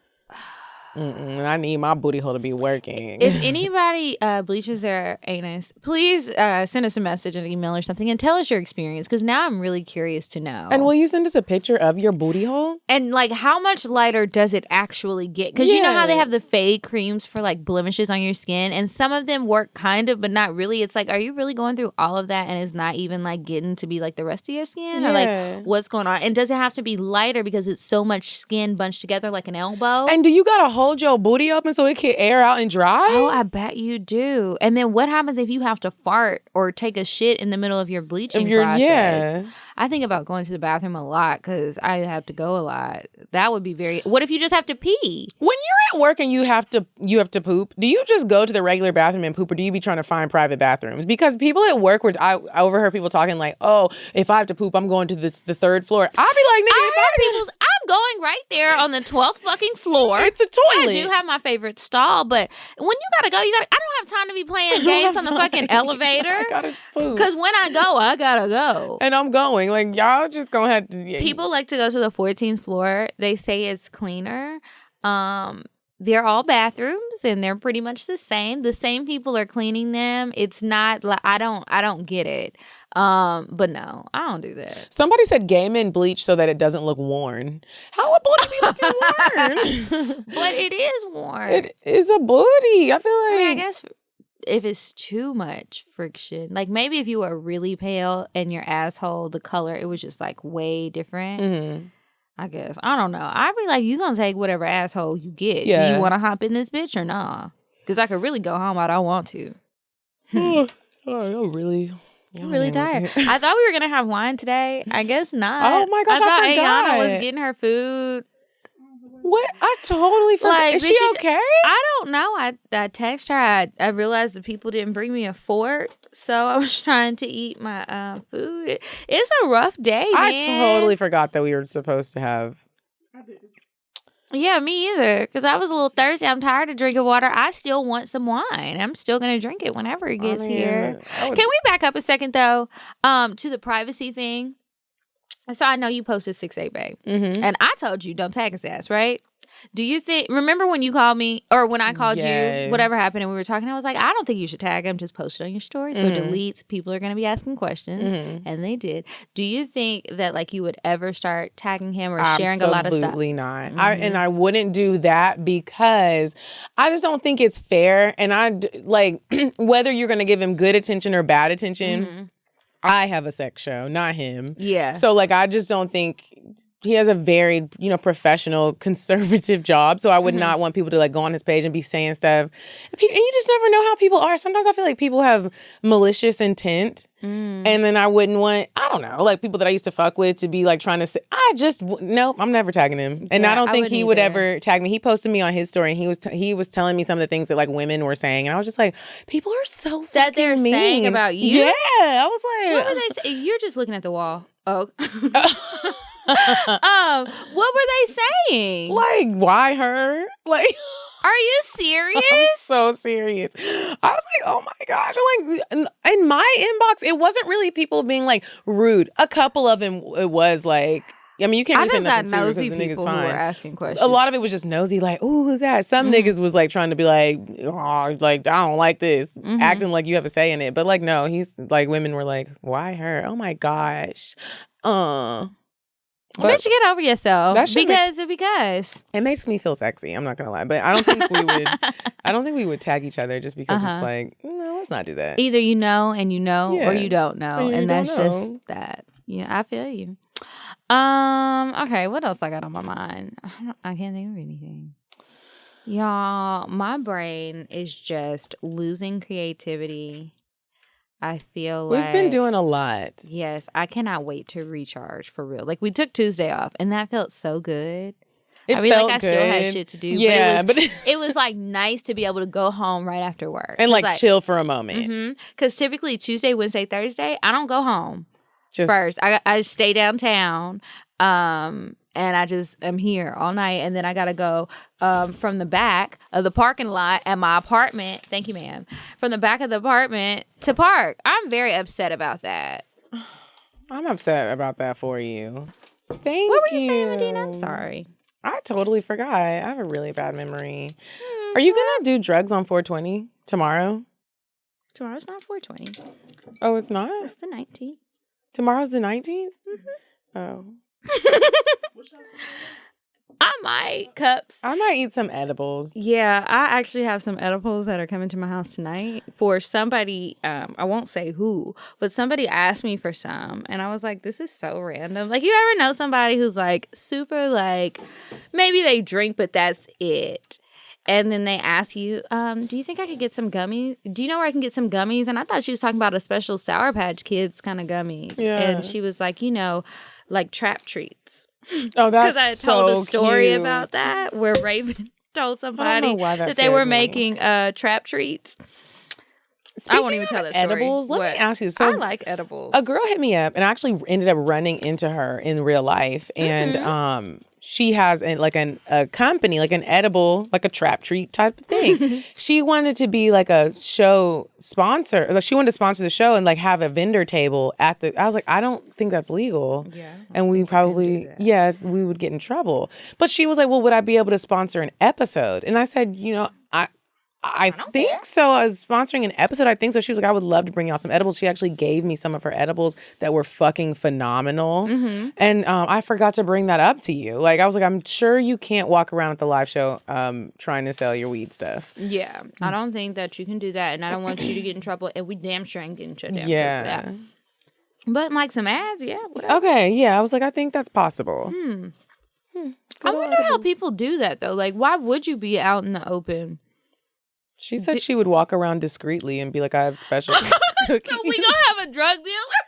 And I need my booty hole to be working. If anybody bleaches their anus, please send us a message, an email or something, and tell us your experience, because now I'm really curious to know. And will you send us a picture of your booty hole? And like, how much lighter does it actually get? Because you know how they have the fade creams for like blemishes on your skin, and some of them work kind of, but not really. It's like, are you really going through all of that and it's not even like getting to be like the rest of your skin? Or like, what's going on? And does it have to be lighter because it's so much skin bunched together like an elbow? And do you gotta hold your booty open so it can air out and dry? Oh, I bet you do. And then what happens if you have to fart or take a shit in the middle of your bleaching process? Yeah. I think about going to the bathroom a lot because I have to go a lot. That would be very. What if you just have to pee? When you're at work and you have to poop, do you just go to the regular bathroom and poop, or do you be trying to find private bathrooms? Because people at work, I overheard people talking like, "Oh, if I have to poop, I'm going to the third floor." I'd be like, "Nigga, I'm going right there on the 12th fucking floor. It's a toilet." I do have my favorite stall, but when you gotta go, I don't have time to be playing games on the fucking elevator. I gotta poop. Because when I go, I gotta go. And I'm going. Like, y'all just gonna have to. Yeah. People like to go to the 14th floor. They say it's cleaner. They're all bathrooms and they're pretty much the same. The same people are cleaning them. It's not like I don't get it. But no, I don't do that. Somebody said gay men bleach so that it doesn't look worn. How would booty be looking worn? But it is worn. It is a booty. I feel like. I mean, I guess if it's too much friction, like maybe if you were really pale and your asshole, the color, it was just like way different. Mm-hmm. I guess. I don't know. I'd be like, you gonna take whatever asshole you get. Yeah. Do you want to hop in this bitch or nah? Because I could really go home. I don't want to. I'm really tired. I thought we were gonna have wine today. I guess not. Oh my gosh, I thought forgot. Ayana was getting her food. What? I totally forgot. Like, is she okay? I don't know. I texted her. I realized that people didn't bring me a fork, so I was trying to eat my food. It's a rough day, man. I totally forgot that we were supposed to have. Yeah, me either. Because I was a little thirsty. I'm tired of drinking water. I still want some wine. I'm still going to drink it whenever it gets here. Can we back up a second, though, to the privacy thing? So I know you posted 6'8", babe. Mm-hmm. And I told you, don't tag his ass, right? Do you think, remember when you called me, or when I called you, whatever happened, and we were talking, I was like, I don't think you should tag him, just post it on your story. So it deletes, people are going to be asking questions, and they did. Do you think that, like, you would ever start tagging him or sharing a lot of stuff? Absolutely not. I wouldn't do that because I just don't think it's fair. And whether you're going to give him good attention or bad attention, I have a sex show, not him. Yeah. So, like, I just don't think he has a very, professional, conservative job. So I would not want people to like go on his page and be saying stuff. And you just never know how people are. Sometimes I feel like people have malicious intent. And then I wouldn't want, I don't know, like people that I used to fuck with to be like trying to say, nope, I'm never tagging him. And I don't think he would ever tag me. He posted me on his story and he was telling me some of the things that like women were saying. And I was just like, people are so fucking that they're mean. saying about you? Yeah. I was like, what were they saying? You're just looking at the wall. Oh. What were they saying? Like, why her? Like, are you serious? I'm so serious. I was like, oh my gosh. Like, in my inbox, it wasn't really people being like rude. A couple of them, it was like, I mean, you can't really say nothing to because the nigga's fine. Who were asking questions. A lot of it was just nosy, like, ooh, who's that? Some niggas was like trying to be like, oh, like, I don't like this, acting like you have a say in it. But like, no, he's like, women were like, why her? Oh my gosh. But you get over yourself because it makes me feel sexy. I'm not gonna lie, but I don't think we would. I don't think we would tag each other just because it's like, no, let's not do that. Either you know, or you don't know, and that's just that. Yeah, I feel you. Okay, what else I got on my mind? I can't think of anything. Y'all, my brain is just losing creativity. I feel like we've been doing a lot. Yes, I cannot wait to recharge for real. Like we took Tuesday off, and that felt so good. I mean, like I still had shit to do. Yeah, but it was like nice to be able to go home right after work and like chill for a moment. Because typically Tuesday, Wednesday, Thursday, I don't go home first. I stay downtown. And I just am here all night, and then I gotta go from the back of the parking lot at my apartment. Thank you, ma'am. From the back of the apartment to park. I'm very upset about that. I'm upset about that for you. Thank you. What were you saying, Medina? I'm sorry. I totally forgot. I have a really bad memory. Are you gonna do drugs on 420 tomorrow? Tomorrow's not 420. Oh, it's not? It's the 19th. Tomorrow's the 19th? Oh. I might eat some edibles. Yeah, I actually have some edibles that are coming to my house tonight for somebody. I won't say who, but somebody asked me for some, and I was like, "This is so random." Like, you ever know somebody who's like super like, maybe they drink, but that's it. And then they ask you, do you think I could get some gummies? Do you know where I can get some gummies? And I thought she was talking about a special Sour Patch Kids kind of gummies. Yeah. And she was like, like trap treats. Oh, that's because I told a story about that where Raven told somebody that they were making trap treats. I won't even tell that story. Edibles. Let me ask you. So I like edibles. A girl hit me up, and I actually ended up running into her in real life, and she has a company, like an edible, like a trap treat type of thing. She wanted to be like a show sponsor. Like she wanted to sponsor the show and like have a vendor table at the. I was like, I don't think that's legal. Yeah, and we probably we would get in trouble. But she was like, well, would I be able to sponsor an episode? And I said, I think so. I was sponsoring an episode. I think so. She was like, I would love to bring y'all some edibles. She actually gave me some of her edibles that were fucking phenomenal. And I forgot to bring that up to you. Like, I was like, I'm sure you can't walk around at the live show trying to sell your weed stuff. Yeah. I don't think that you can do that. And I don't want you to get in trouble. And we damn sure ain't getting shut down. Yeah. But like some ads, whatever. Okay, yeah. I was like, I think that's possible. I wonder how people do that, though. Like, why would you be out in the open? She said she would walk around discreetly and be like, I have special cookies. So we gonna have a drug dealer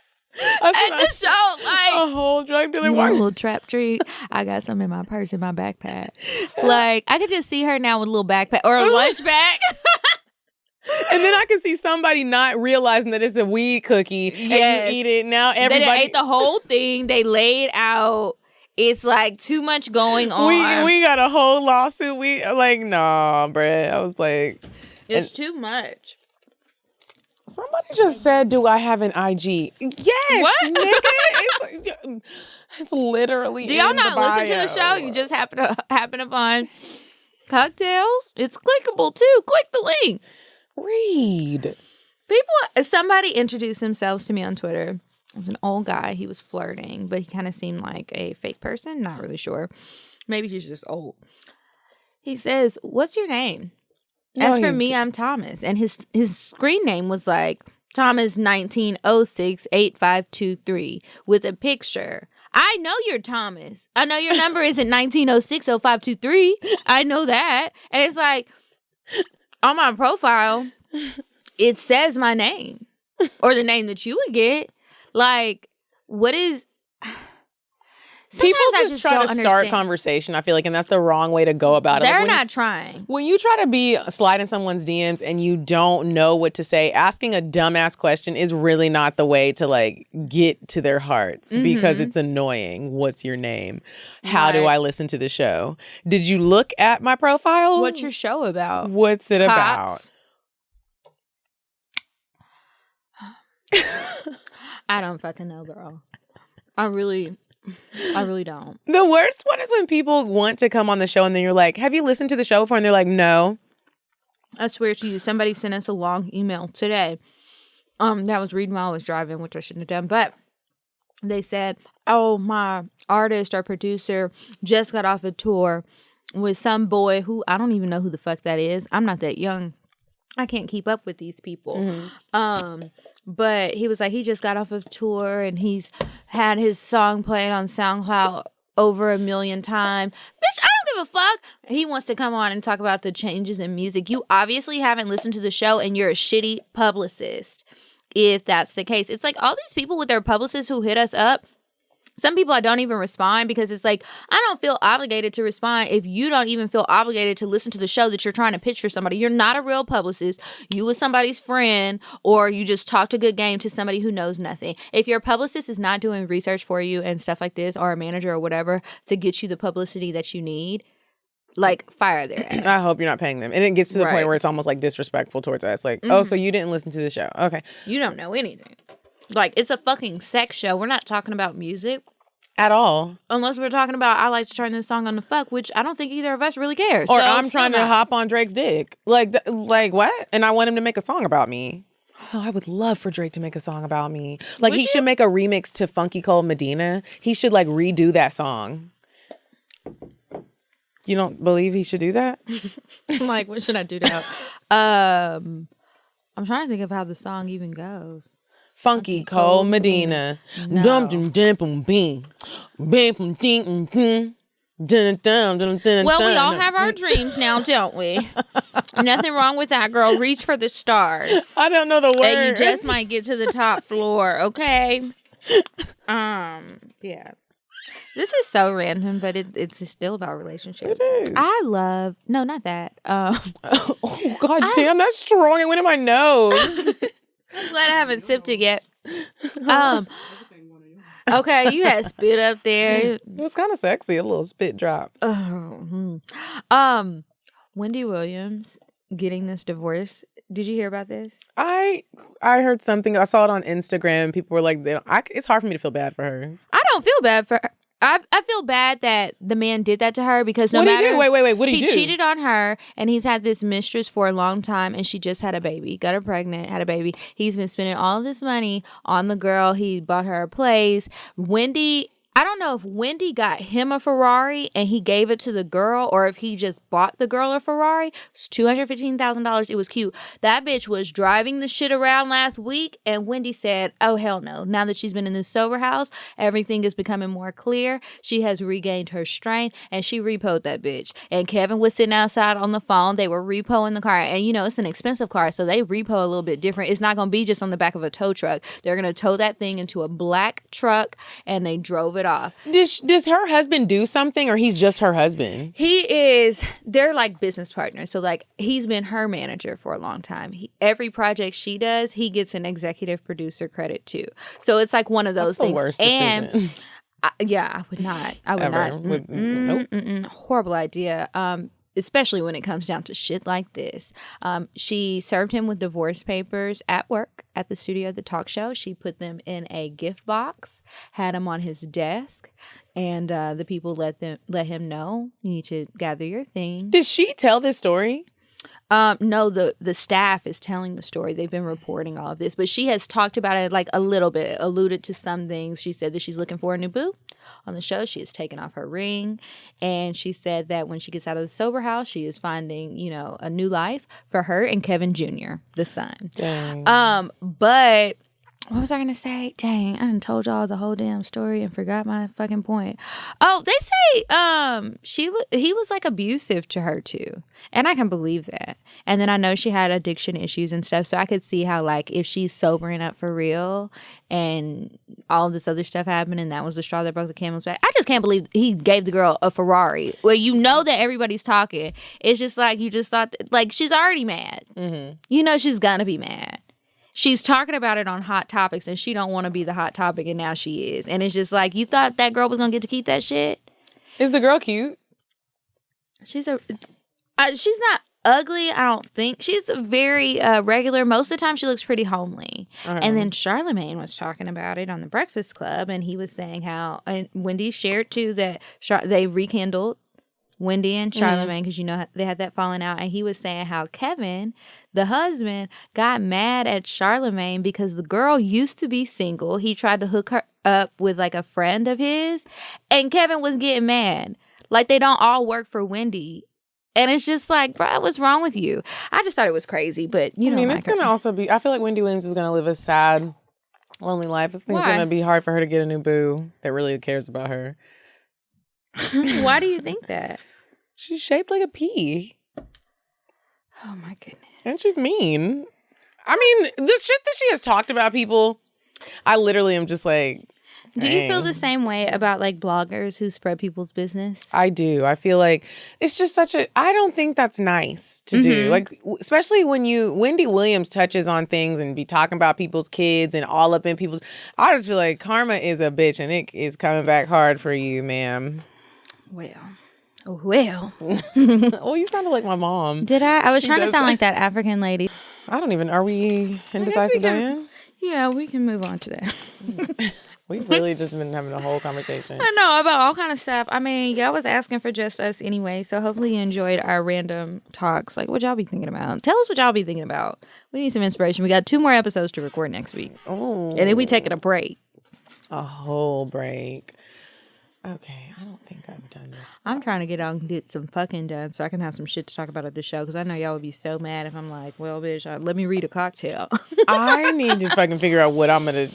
at the show? Like a whole drug dealer. One little trap treat. I got some in my purse, in my backpack. Like, I could just see her now with a little backpack or a lunch bag. And then I can see somebody not realizing that it's a weed cookie and you eat it. Now everybody... They ate the whole thing. They laid out... It's like too much going on. We got a whole lawsuit. We like, nah, bruh. I was like, it's too much. Somebody just said, "Do I have an IG?" Yes, what? Nigga. It's literally. Do y'all not listen to the show? You just happen upon Cocktails. It's clickable too. Click the link. Read. Somebody introduced themselves to me on Twitter. It was an old guy. He was flirting, but he kind of seemed like a fake person. Not really sure. Maybe he's just old. He says, "What's your name?" As for me, I'm Thomas. And his screen name was like Thomas 19068523 with a picture. I know you're Thomas. I know your number isn't 1906-0523. I know that. And it's like, on my profile, it says my name. Or the name that you would get. Like, what is... People Sometimes I just try to start understand. conversation, I feel like, and that's the wrong way to go about it. They're Like, not trying. when you try to be sliding someone's DMs and you don't know what to say, asking a dumbass question is really not the way to like get to their hearts because it's annoying. What's your name? How do Right. I listen to the show? Did you look at my profile? What's your show about? What's it Cops? about? I don't fucking know, girl. I really don't. The worst one is when people want to come on the show and then you're like, have you listened to the show before? And they're like, no. I swear to you, somebody sent us a long email today. That I was reading while I was driving, which I shouldn't have done, but they said, "Oh, my artist or producer just got off a tour with some boy who I don't even know who the fuck that is. I'm not that young. I can't keep up with these people." But he was like, he just got off of tour and he's had his song played on SoundCloud over 1 million times. Bitch, I don't give a fuck. He wants to come on and talk about the changes in music. You obviously haven't listened to the show and you're a shitty publicist. If that's the case, it's like all these people with their publicists who hit us up. Some people I don't even respond because it's like, I don't feel obligated to respond if you don't even feel obligated to listen to the show that you're trying to pitch for somebody. You're not a real publicist. You was somebody's friend, or you just talked a good game to somebody who knows nothing. If your publicist is not doing research for you and stuff like this, or a manager or whatever, to get you the publicity that you need, like, fire their ass. I hope you're not paying them. And it gets to the Right. point where it's almost like disrespectful towards us. Like, oh, so you didn't listen to the show. Okay. You don't know anything. Like, it's a fucking sex show. We're not talking about music. At all. Unless we're talking about, I like to turn this song on the fuck, which I don't think either of us really cares. Or So, I'm still trying to not. hop on Drake's dick. Like what? And I want him to make a song about me. Oh, I would love for Drake to make a song about me. Like, Would he should make a remix to Funky Cold Medina. He should, like, redo that song. You don't believe he should do that? Like, what should I do now? I'm trying to think of how the song even goes. Funky Cold Medina. No. Dum dum dum boom bing. Bing boom ding dum dun dun dun dun. Well, we all have our dreams now, don't we? Nothing wrong with that, girl. Reach for the stars. I don't know the words. And you just might get to the top floor, okay? Yeah. This is so random, but it's still about relationships. It is. I love... No, not that. Oh, God damn, that's strong. It went in my nose. I'm glad I haven't sipped it yet. Okay, you had spit up there. It was kind of sexy, a little spit drop. Wendy Williams getting this divorce. Did you hear about this? I heard something. I saw it on Instagram. People were like, it's hard for me to feel bad for her. I don't feel bad for her. I feel bad that the man did that to her because no What did matter... he do? Wait. What did he do? He cheated on her, and he's had this mistress for a long time, and she just had a baby. Got her pregnant, had a baby. He's been spending all of this money on the girl. He bought her a place. Wendy... I don't know if Wendy got him a Ferrari and he gave it to the girl, or if he just bought the girl a Ferrari. It's $215,000. It was cute. That bitch was driving the shit around last week, and Wendy said, oh, hell no. Now that she's been in this sober house, everything is becoming more clear. She has regained her strength, and she repoed that bitch. And Kevin was sitting outside on the phone. They were repoing the car. And, you know, it's an expensive car, so they repo a little bit different. It's not going to be just on the back of a tow truck. They're going to tow that thing into a black truck, and they drove it off. Does her husband do something, or he's just her husband? They're like business partners. So like he's been her manager for a long time. Every project she does, he gets an executive producer credit too. So it's like one of those That's the things. worst decision. And I would not. I would Ever. not. Nope. Horrible idea. Especially when it comes down to shit like this. She served him with divorce papers at work at the studio of the talk show. She put them in a gift box, had them on his desk, and the people let him know, you need to gather your things. Did she tell this story? No, the staff is telling the story. They've been reporting all of this, but she has talked about it like a little bit, alluded to some things. She said that she's looking for a new boo on the show. She has taken off her ring, and she said that when she gets out of the sober house, she is finding, you know, a new life for her and Kevin Jr., the son. Dang. But What was I gonna say? Dang, I done told y'all the whole damn story and forgot my fucking point. Oh, they say he was like abusive to her too, and I can believe that. And then I know she had addiction issues and stuff, so I could see how like if she's sobering up for real and all this other stuff happened and that was the straw that broke the camel's back. I just can't believe he gave the girl a Ferrari. Well, you know that everybody's talking. It's just like you just thought like she's already mad. Mm-hmm. You know she's gonna be mad. She's talking about it on Hot Topics, and she don't want to be the hot topic, and now she is. And it's just like, you thought that girl was going to get to keep that shit? Is the girl cute? She's not ugly, I don't think. She's very regular. Most of the time, she looks pretty homely. Uh-huh. And then Charlemagne was talking about it on the Breakfast Club, and he was saying how, and Wendy shared too, that they rekindled Wendy and Charlemagne, because you know they had that falling out, and he was saying how Kevin, the husband, got mad at Charlemagne because the girl used to be single. He tried to hook her up with like a friend of his, and Kevin was getting mad. Like they don't all work for Wendy. And it's just like, bro, what's wrong with you? I just thought it was crazy, but you know. I mean, it's going to also be, I feel like Wendy Williams is going to live a sad, lonely life. I think it's going to be hard for her to get a new boo that really cares about her. Why do you think that? She's shaped like a pea. Oh my goodness. And she's mean. I mean, the shit that she has talked about people, I literally am just like, dang. Do you feel the same way about like bloggers who spread people's business? I do. I feel like it's just I don't think that's nice to do. Like, especially when Wendy Williams touches on things and be talking about people's kids and all up in people's, I just feel like karma is a bitch and it is coming back hard for you, ma'am. Well, well, you sounded like my mom. Did I? I was trying to sound like that African lady. Are we indecisive, Diane? Yeah, we can move on to that. We've really just been having a whole conversation. I know, about all kind of stuff. I mean, y'all was asking for just us anyway, so hopefully you enjoyed our random talks. Like, what y'all be thinking about? Tell us what y'all be thinking about. We need some inspiration. We got 2 more episodes to record next week. Oh. And then we taking a break. A whole break. Okay, I don't think I've done this. I'm trying to get out and get some fucking done so I can have some shit to talk about at the show, because I know y'all would be so mad if I'm like, well, bitch, let me read a cocktail. I need to fucking figure out what I'm going to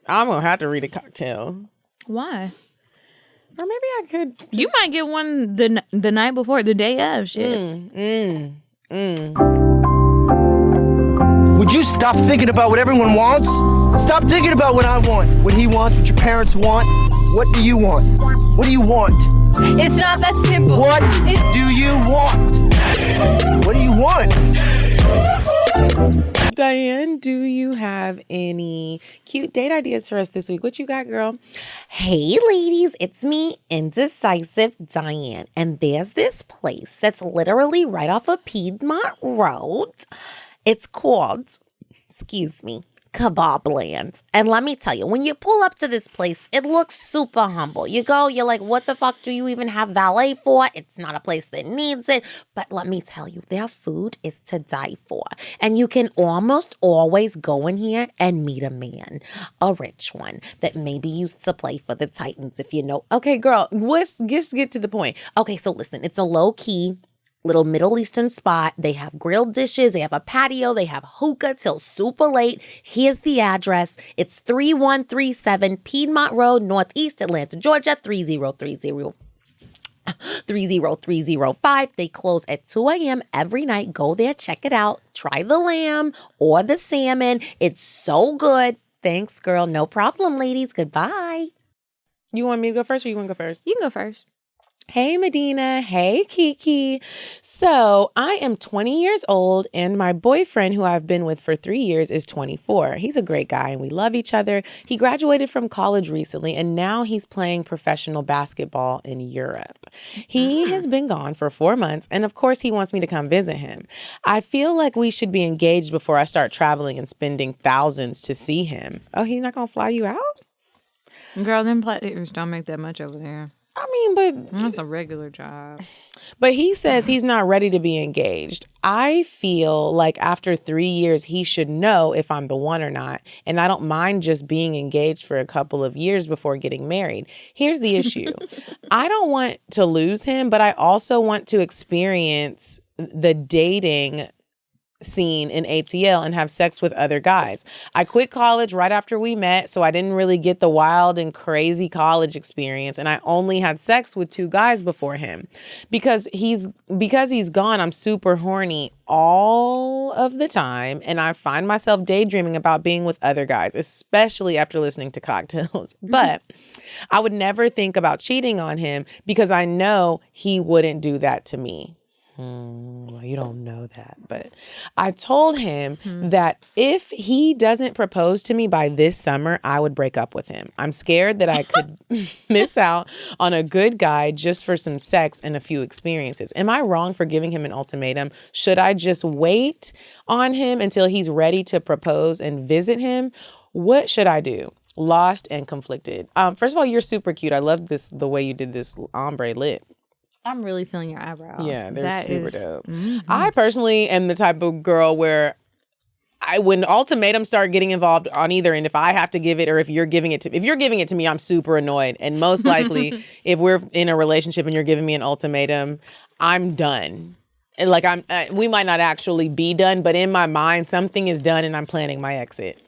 have to read a cocktail. Why? Or maybe I could. You might get one the night before, the day of, shit. Would you stop thinking about what everyone wants? Stop thinking about what I want, what he wants, what your parents want. What do you want? What do you want? It's not that simple. What do you want? What do you want? Diane, do you have any cute date ideas for us this week? What you got, girl? Hey, ladies, it's me, Indecisive Diane. And there's this place that's literally right off of Piedmont Road. It's called, Kebab Land. And let me tell you, when you pull up to this place, it looks super humble. You go, you're like, what the fuck do you even have valet for? It's not a place that needs it. But let me tell you, their food is to die for. And you can almost always go in here and meet a man, a rich one that maybe used to play for the Titans, if you know. Okay, girl, let's just get to the point. Okay, so listen, it's a low-key little Middle Eastern spot. They have grilled dishes. They have a patio. They have hookah till super late. Here's the address. It's 3137 Piedmont Road, Northeast Atlanta, Georgia, 30305. They close at 2 a.m. every night. Go there, check it out. Try the lamb or the salmon. It's so good. Thanks, girl. No problem, ladies. Goodbye. You want me to go first or you want to go first? You can go first. Hey, Medina. Hey, Kiki. So I am 20 years old and my boyfriend, who I've been with for 3 years, is 24. He's a great guy and we love each other. He graduated from college recently and now he's playing professional basketball in Europe. He has been gone for 4 months and of course he wants me to come visit him. I feel like we should be engaged before I start traveling and spending thousands to see him. Oh, he's not going to fly you out? Girl, them players don't make that much over there. I mean, but that's a regular job. But he says he's not ready to be engaged. I feel like after 3 years, he should know if I'm the one or not. And I don't mind just being engaged for a couple of years before getting married. Here's the issue. I don't want to lose him, but I also want to experience the dating scene in ATL and have sex with other guys. I quit college right after we met, so I didn't really get the wild and crazy college experience, and I only had sex with 2 guys before him. Because he's gone, I'm super horny all of the time, and I find myself daydreaming about being with other guys, especially after listening to Cocktails. But I would never think about cheating on him because I know he wouldn't do that to me. Well, you don't know that, but I told him that if he doesn't propose to me by this summer, I would break up with him. I'm scared that I could miss out on a good guy just for some sex and a few experiences. Am I wrong for giving him an ultimatum? Should I just wait on him until he's ready to propose and visit him? What should I do? Lost and conflicted. First of all, you're super cute. I love the way you did this ombre lip. I'm really feeling your eyebrows. Yeah, they're super dope. I personally am the type of girl where when ultimatums start getting involved on either end, if I have to give it or if you're giving it to me, I'm super annoyed. And most likely, if we're in a relationship and you're giving me an ultimatum, I'm done. And like we might not actually be done, but in my mind, something is done and I'm planning my exit.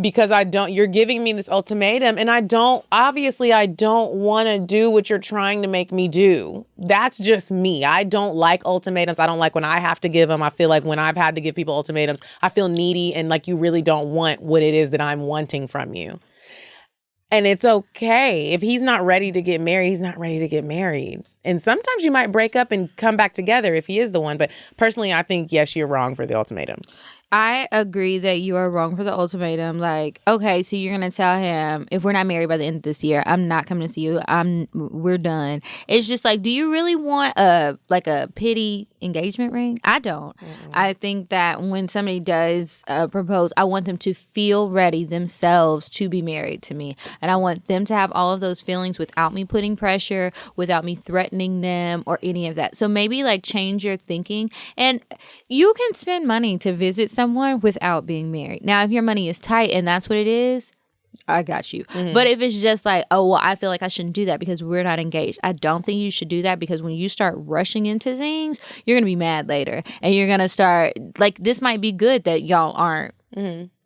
Because you're giving me this ultimatum and I don't want to do what you're trying to make me do. That's just me. I don't like ultimatums. I don't like when I have to give them. I feel like when I've had to give people ultimatums, I feel needy and like you really don't want what it is that I'm wanting from you. And it's okay. If he's not ready to get married, he's not ready to get married. And sometimes you might break up and come back together if he is the one. But personally, I think, yes, you're wrong for the ultimatum. I agree that you are wrong for the ultimatum. Like, okay, so you're going to tell him, if we're not married by the end of this year, I'm not coming to see you. We're done. It's just like, do you really want a pity engagement ring? I don't. I think that when somebody does propose, I want them to feel ready themselves to be married to me. And I want them to have all of those feelings without me putting pressure, without me threatening them or any of that. So maybe like change your thinking. And you can spend money to visit someone without being married. Now, if your money is tight and that's what it is, I got you. But if it's just like, oh, well, I feel like I shouldn't do that because we're not engaged. I don't think you should do that because when you start rushing into things, you're going to be mad later. And you're going to start, like, this might be good that y'all aren't,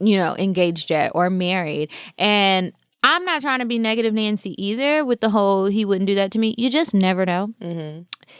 engaged yet or married. And I'm not trying to be negative Nancy either with the whole he wouldn't do that to me. You just never know.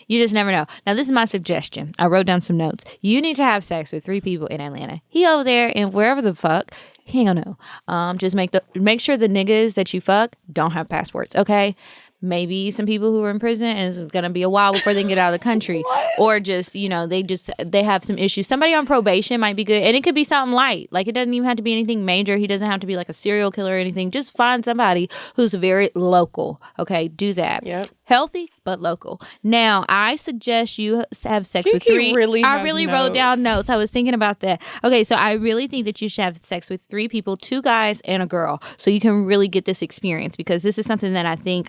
You just never know. Now, this is my suggestion. I wrote down some notes. You need to have sex with 3 people in Atlanta. He over there and wherever the fuck, he ain't gonna know. Just make sure the niggas that you fuck don't have passports, okay? Maybe some people who are in prison and it's going to be a while before they can get out of the country. Or just, they have some issues. Somebody on probation might be good. And it could be something light. Like, it doesn't even have to be anything major. He doesn't have to be like a serial killer or anything. Just find somebody who's very local. Okay, do that. Yep. Healthy, but local. Now, I suggest you have sex with 3. I really wrote down notes. I was thinking about that. Okay, so I really think that you should have sex with 3 people, 2 guys and a girl. So you can really get this experience because this is something that I think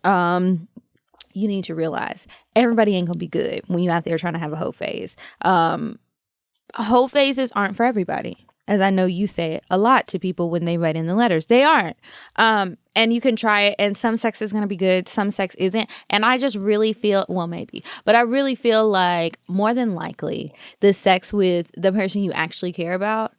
you need to realize. Everybody ain't gonna be good when you're out there trying to have a hoe phase. Hoe phases aren't for everybody. As I know you say it a lot to people when they write in the letters. They aren't. And you can try it, and some sex is going to be good, some sex isn't. And I just really feel, well, maybe, but I really feel like more than likely the sex with the person you actually care about,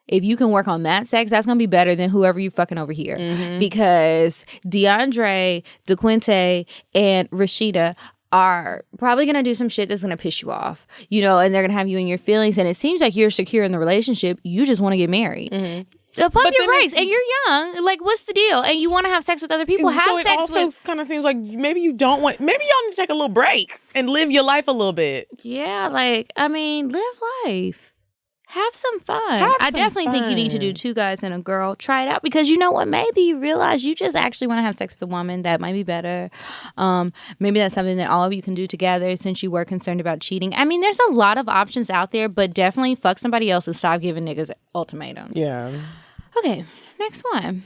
if you can work on that sex, that's going to be better than whoever you fucking over here. Because DeAndre, DeQuinte, and Rashida are probably going to do some shit that's going to piss you off, and they're going to have you in your feelings. And it seems like you're secure in the relationship. You just want to get married. Pump your brakes, and you're young. Like, what's the deal? And you want to have sex with other people. Have so sex with. It also kind of seems like maybe you don't want. Maybe y'all need to take a little break and live your life a little bit. Yeah, live life. Have some fun. I definitely think you need to do 2 guys and a girl. Try it out because you know what? Maybe you realize you just actually want to have sex with a woman. That might be better. Maybe that's something that all of you can do together since you were concerned about cheating. I mean, there's a lot of options out there, but definitely fuck somebody else and stop giving niggas ultimatums. Yeah. Okay, next one.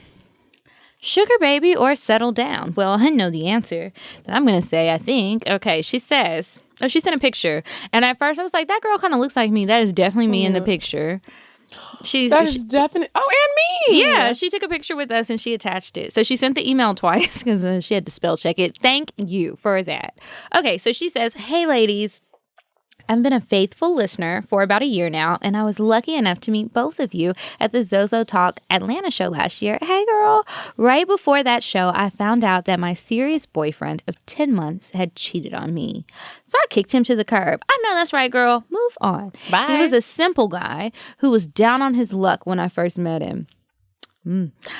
Sugar baby or settle down? Well, I know the answer that I'm going to say, I think. Okay, she says... Oh, she sent a picture. And at first I was like, that girl kind of looks like me. That is definitely me in the picture. That's definitely... Oh, and me! Yeah, she took a picture with us and she attached it. So she sent the email twice because she had to spell check it. Thank you for that. Okay, so she says, hey, ladies. I've been a faithful listener for about a year now, and I was lucky enough to meet both of you at the Zozo Talk Atlanta show last year. Hey, girl. Right before that show, I found out that my serious boyfriend of 10 months had cheated on me. So I kicked him to the curb. I know that's right, girl. Move on. Bye. He was a simple guy who was down on his luck when I first met him.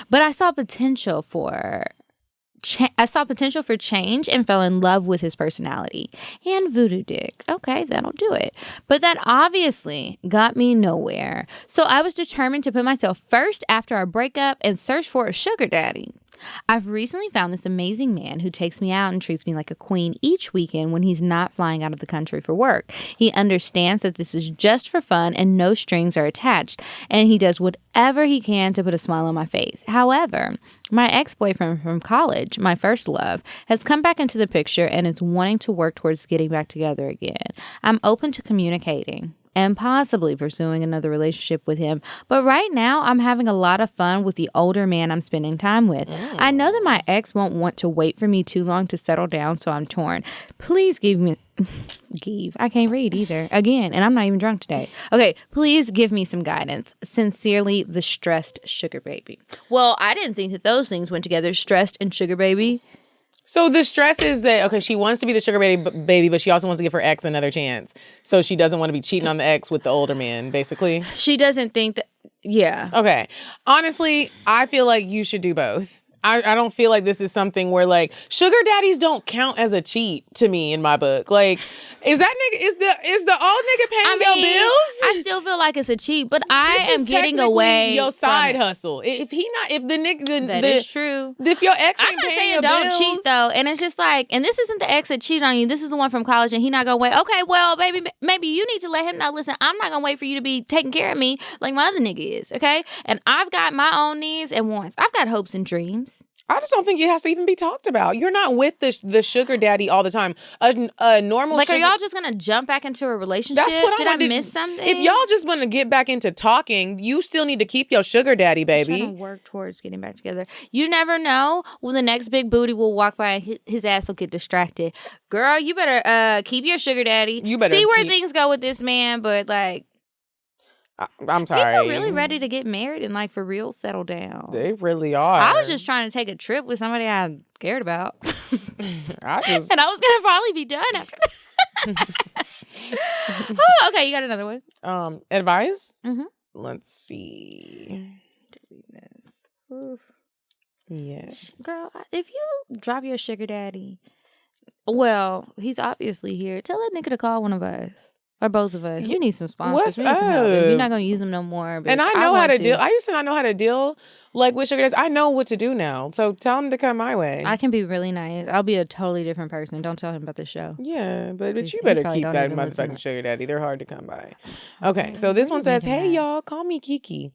But I saw potential for change and fell in love with his personality and voodoo dick. Okay, that'll do it. But that obviously got me nowhere. So I was determined to put myself first after our breakup and search for a sugar daddy. I've recently found this amazing man who takes me out and treats me like a queen each weekend when he's not flying out of the country for work. He understands that this is just for fun and no strings are attached, and he does whatever he can to put a smile on my face. However, my ex-boyfriend from college, my first love, has come back into the picture and is wanting to work towards getting back together again. I'm open to communicating and possibly pursuing another relationship with him. But right now, I'm having a lot of fun with the older man I'm spending time with. I know that my ex won't want to wait for me too long to settle down, so I'm torn. Please I can't read either. Again, and I'm not even drunk today. Okay, please give me some guidance. Sincerely, the stressed sugar baby. Well, I didn't think that those things went together, stressed and sugar baby. So the stress is that, okay, she wants to be the sugar baby, but she also wants to give her ex another chance. So she doesn't want to be cheating on the ex with the older man, basically. She doesn't think that, yeah. Okay. Honestly, I feel like you should do both. I don't feel like this is something where like sugar daddies don't count as a cheat to me in my book. Like, is the old nigga paying your bills? I still feel like it's a cheat, but I am getting away. Your side hustle. If the nigga that is true. If your ex I'm ain't not paying saying your don't bills, cheat though, and it's just like, and this isn't the ex that cheated on you. This is the one from college, and he not gonna wait. Okay, well, baby, maybe you need to let him know. Listen, I'm not gonna wait for you to be taking care of me like my other nigga is. Okay, and I've got my own needs and wants. I've got hopes and dreams. I just don't think it has to even be talked about. You're not with the sugar daddy all the time. A normal are y'all just gonna jump back into a relationship? That's what Did I miss something? If y'all just want to get back into talking, you still need to keep your sugar daddy, baby. Trying to work towards getting back together. You never know when the next big booty will walk by and his ass will get distracted. Girl, you better keep your sugar daddy. You better see where things go with this man, but like. I'm sorry. People really ready to get married and like for real settle down. They really are. I was just trying to take a trip with somebody I cared about. And I was gonna probably be done after that. Oh, okay, you got another one. Advice? Mm-hmm. Let's see. Yes. Girl, if you drop your sugar daddy, well, he's obviously here. Tell that nigga to call one of us. Or both of us. We need some sponsors. We need some help. If you're not going to use them no more. Bitch, and I know how to deal. I used to not know how to deal like with sugar daddies. I know what to do now. So tell him to come my way. I can be really nice. I'll be a totally different person. Don't tell him about the show. Yeah, but you better keep that motherfucking sugar daddy. They're hard to come by. Okay, so this one says, hey, y'all, call me Kiki.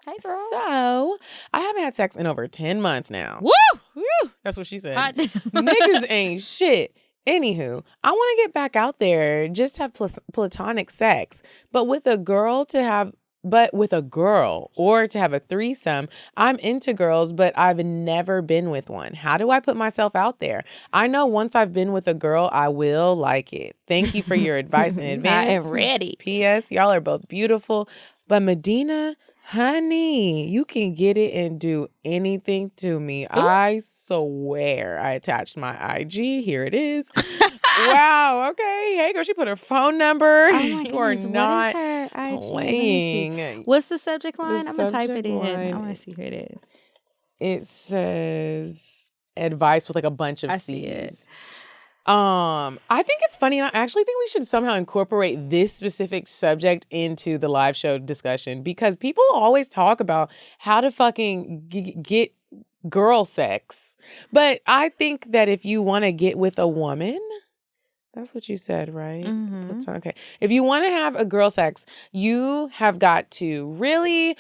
Hey, girl. So, I haven't had sex in over 10 months now. Woo! Woo! That's what she said. Niggas ain't shit. Anywho, I want to get back out there, just have platonic sex, but with a girl or to have a threesome. I'm into girls, but I've never been with one. How do I put myself out there? I know once I've been with a girl, I will like it. Thank you for your advice in advance. I am ready. P.S. Y'all are both beautiful, but Medina, honey, you can get it and do anything to me. Ooh. I swear I attached my IG. Here it is. Wow. Okay. Hey, girl, she put her phone number. Oh my you are goodness. not what is her IG? playing. What's the subject line? I'm going to type it in. Line, I want to see who it is. It says advice with like a bunch of I C's. see it. I think it's funny. And I actually think we should somehow incorporate this specific subject into the live show discussion because people always talk about how to fucking get girl sex. But I think that if you want to get with a woman, that's what you said, right? Mm-hmm. Okay. If you want to have a girl sex, you have got to really,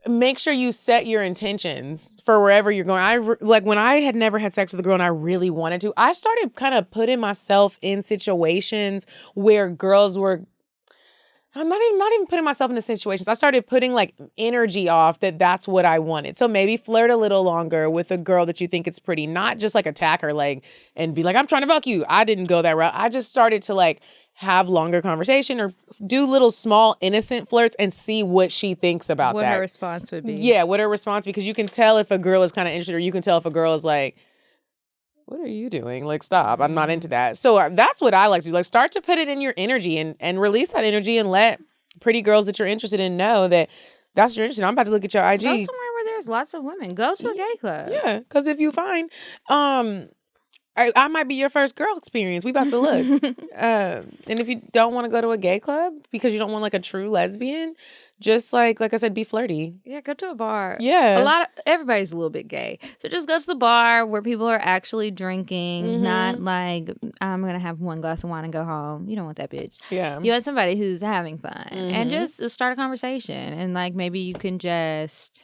make sure you set your intentions for wherever you're going. Like when I had never had sex with a girl and I really wanted to, I started kind of putting myself in situations where girls were, I'm not even putting myself in the situations. I started putting like energy off that's what I wanted. So maybe flirt a little longer with a girl that you think is pretty, not just like attack her like and be like, I'm trying to fuck you. I didn't go that route. I just started to like have longer conversation or do little small innocent flirts and see what she thinks about that. What her response would be. Yeah, what her response, because you can tell if a girl is kind of interested or you can tell if a girl is like, what are you doing? Like, stop. I'm not into that. So that's what I like to do. Like, start to put it in your energy and release that energy and let pretty girls that you're interested in know that that's what you're interested in. I'm about to look at your IG. Go somewhere where there's lots of women. Go to a gay club. Yeah, because if you find, I might be your first girl experience. We about to look. And if you don't want to go to a gay club because you don't want like a true lesbian, just like I said, be flirty. Yeah, go to a bar. Yeah. Everybody's a little bit gay. So just go to the bar where people are actually drinking, not like, I'm going to have one glass of wine and go home. You don't want that bitch. Yeah. You want somebody who's having fun and just start a conversation. And like maybe you can just,